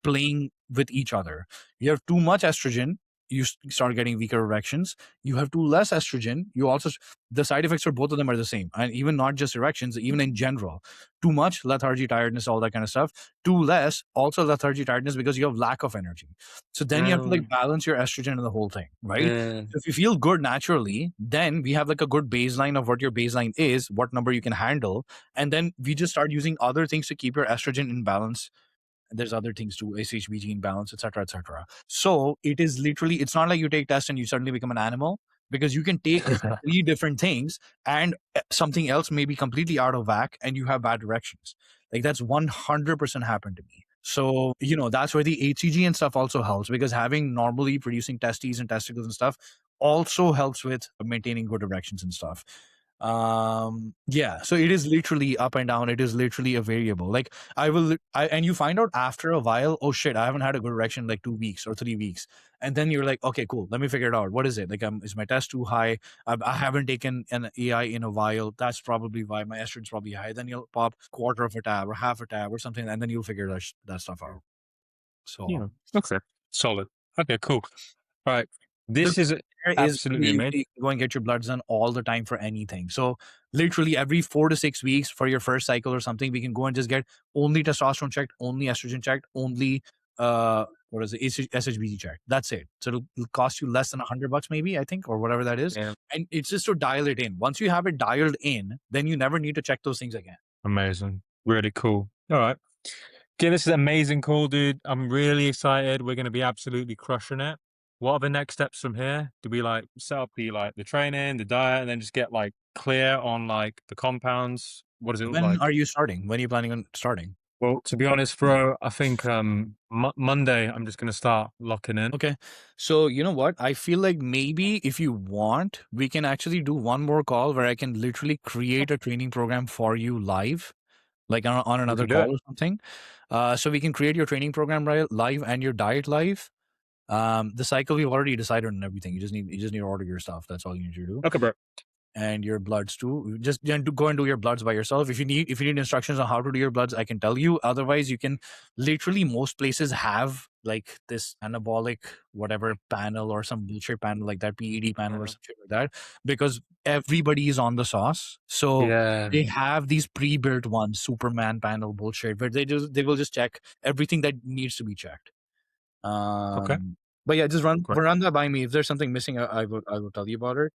playing with each other. You have too much estrogen, you start getting weaker erections. You have too less estrogen, you also, the side effects for both of them are the same. And even not just erections, even in general, too much lethargy, tiredness, all that kind of stuff. Too less, also lethargy, tiredness, because you have lack of energy. So then you have to like balance your estrogen and the whole thing, right? So if you feel good naturally, then we have like a good baseline of what your baseline is, what number you can handle, and then we just start using other things to keep your estrogen in balance. There's other things too, SHBG in balance, etc., etc. So it is literally, it's not like you take test and you suddenly become an animal, because you can take 3 different things and something else may be completely out of whack and you have bad directions. Like that's 100% happened to me. So, that's where the HCG and stuff also helps, because having normally producing testes and testicles and stuff also helps with maintaining good erections and stuff. So it is literally up and down. It is literally a variable. Like and you find out after a while, oh shit, I haven't had a good erection in like 2 weeks or 3 weeks. And then you're like, okay, cool. Let me figure it out. What is it? Like, is my test too high? I haven't taken an AI in a while. That's probably why my estrogen's probably high. Then you'll pop quarter of a tab or half a tab or something. And then you'll figure that stuff out. So, okay. Solid. Okay, cool. All right. This is absolutely amazing. Go and get your bloods done all the time for anything. So literally every 4 to 6 weeks for your first cycle or something, we can go and just get only testosterone checked, only estrogen checked, only SHBG checked. That's it. So it'll cost you less than $100 maybe, I think, or whatever that is. Yeah. And it's just to dial it in. Once you have it dialed in, then you never need to check those things again. Amazing. Really cool. All right. Okay, this is an amazing call, dude. I'm really excited. We're going to be absolutely crushing it. What are the next steps from here? Do we like set up the training, the diet, and then just get like clear on like the compounds? What does it look like? When are you starting? When are you planning on starting? Well, to be honest, bro, I think Monday I'm just going to start locking in. Okay. So you know what? I feel like maybe if you want, we can actually do one more call where I can literally create a training program for you live, like on another call or something. So we can create your training program live and your diet live. The cycle we've already decided on everything. You just need to order your stuff. That's all you need to do. Okay, bro. And your bloods too. Just go and do your bloods by yourself. If you need instructions on how to do your bloods, I can tell you. Otherwise, you can literally, most places have like this anabolic whatever panel or some bullshit panel like that, PED panel or Yeah. some shit like that, because everybody is on the sauce. So Yeah. they have these pre-built ones, Superman panel bullshit, where they will just check everything that needs to be checked. Okay. But yeah, just Great. run that by me. If there's something missing, I will tell you about it.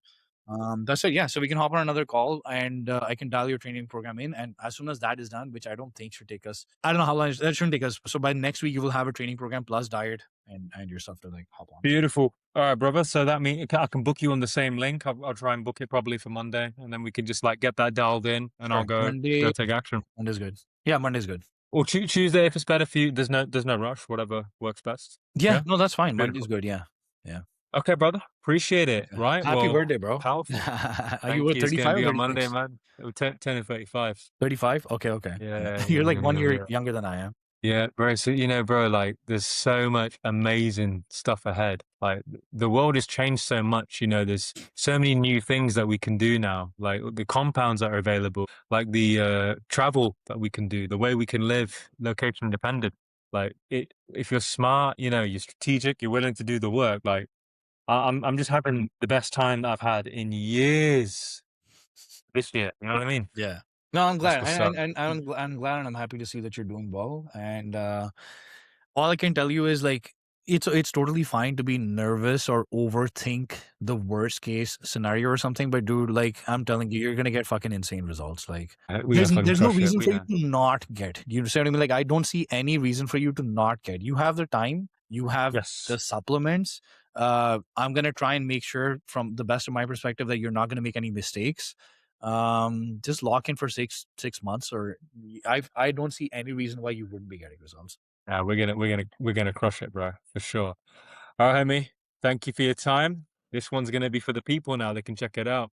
That's it. Yeah, so we can hop on another call, and I can dial your training program in. And as soon as that is done, which I don't think should take us, I don't know how long that shouldn't take us. So by next week, you will have a training program plus diet and your stuff to like hop on. Beautiful. All right, brother. So that means I can book you on the same link. I'll try and book it probably for Monday, and then we can just like get that dialed in, and I'll Sure. go take action. Monday's good. Yeah, Monday's good. Or Tuesday if it's better for you. There's no rush. Whatever works best. Yeah, Yeah. no, that's fine. Beautiful. Monday's good. Yeah, yeah. Okay, brother. Appreciate it. Okay. Right. Happy Well, birthday, bro. powerful. Are you Thank what, you. It's going to 35 or be on Monday, 36? man. 10 and 35. 35? Okay, okay. Yeah, You're yeah, like yeah, 1 year yeah. younger than I am. Yeah, bro. So, bro, like there's so much amazing stuff ahead. Like the world has changed so much, there's so many new things that we can do now, like the compounds that are available, like the travel that we can do, the way we can live location independent. Like if you're smart, you're strategic, you're willing to do the work. Like I'm just having the best time that I've had in years this year. You know what I mean? Yeah. No, I'm That's glad, what's up. I'm glad, and I'm happy to see that you're doing well. And all I can tell you is like it's totally fine to be nervous or overthink the worst case scenario or something. But dude, like I'm telling you, you're gonna get fucking insane results. Like We're gonna fucking there's no crush it. reason for you to not get. You understand what I mean? Like I don't see any reason for you to not get. You have the time. You have the Yes. supplements. I'm gonna try and make sure, from the best of my perspective, that you're not gonna make any mistakes. Just lock in for six months, or I don't see any reason why you wouldn't be getting results. Yeah, we're gonna crush it, bro, for sure. All right, homie. Thank you for your time. This one's gonna be for the people now. They can check it out.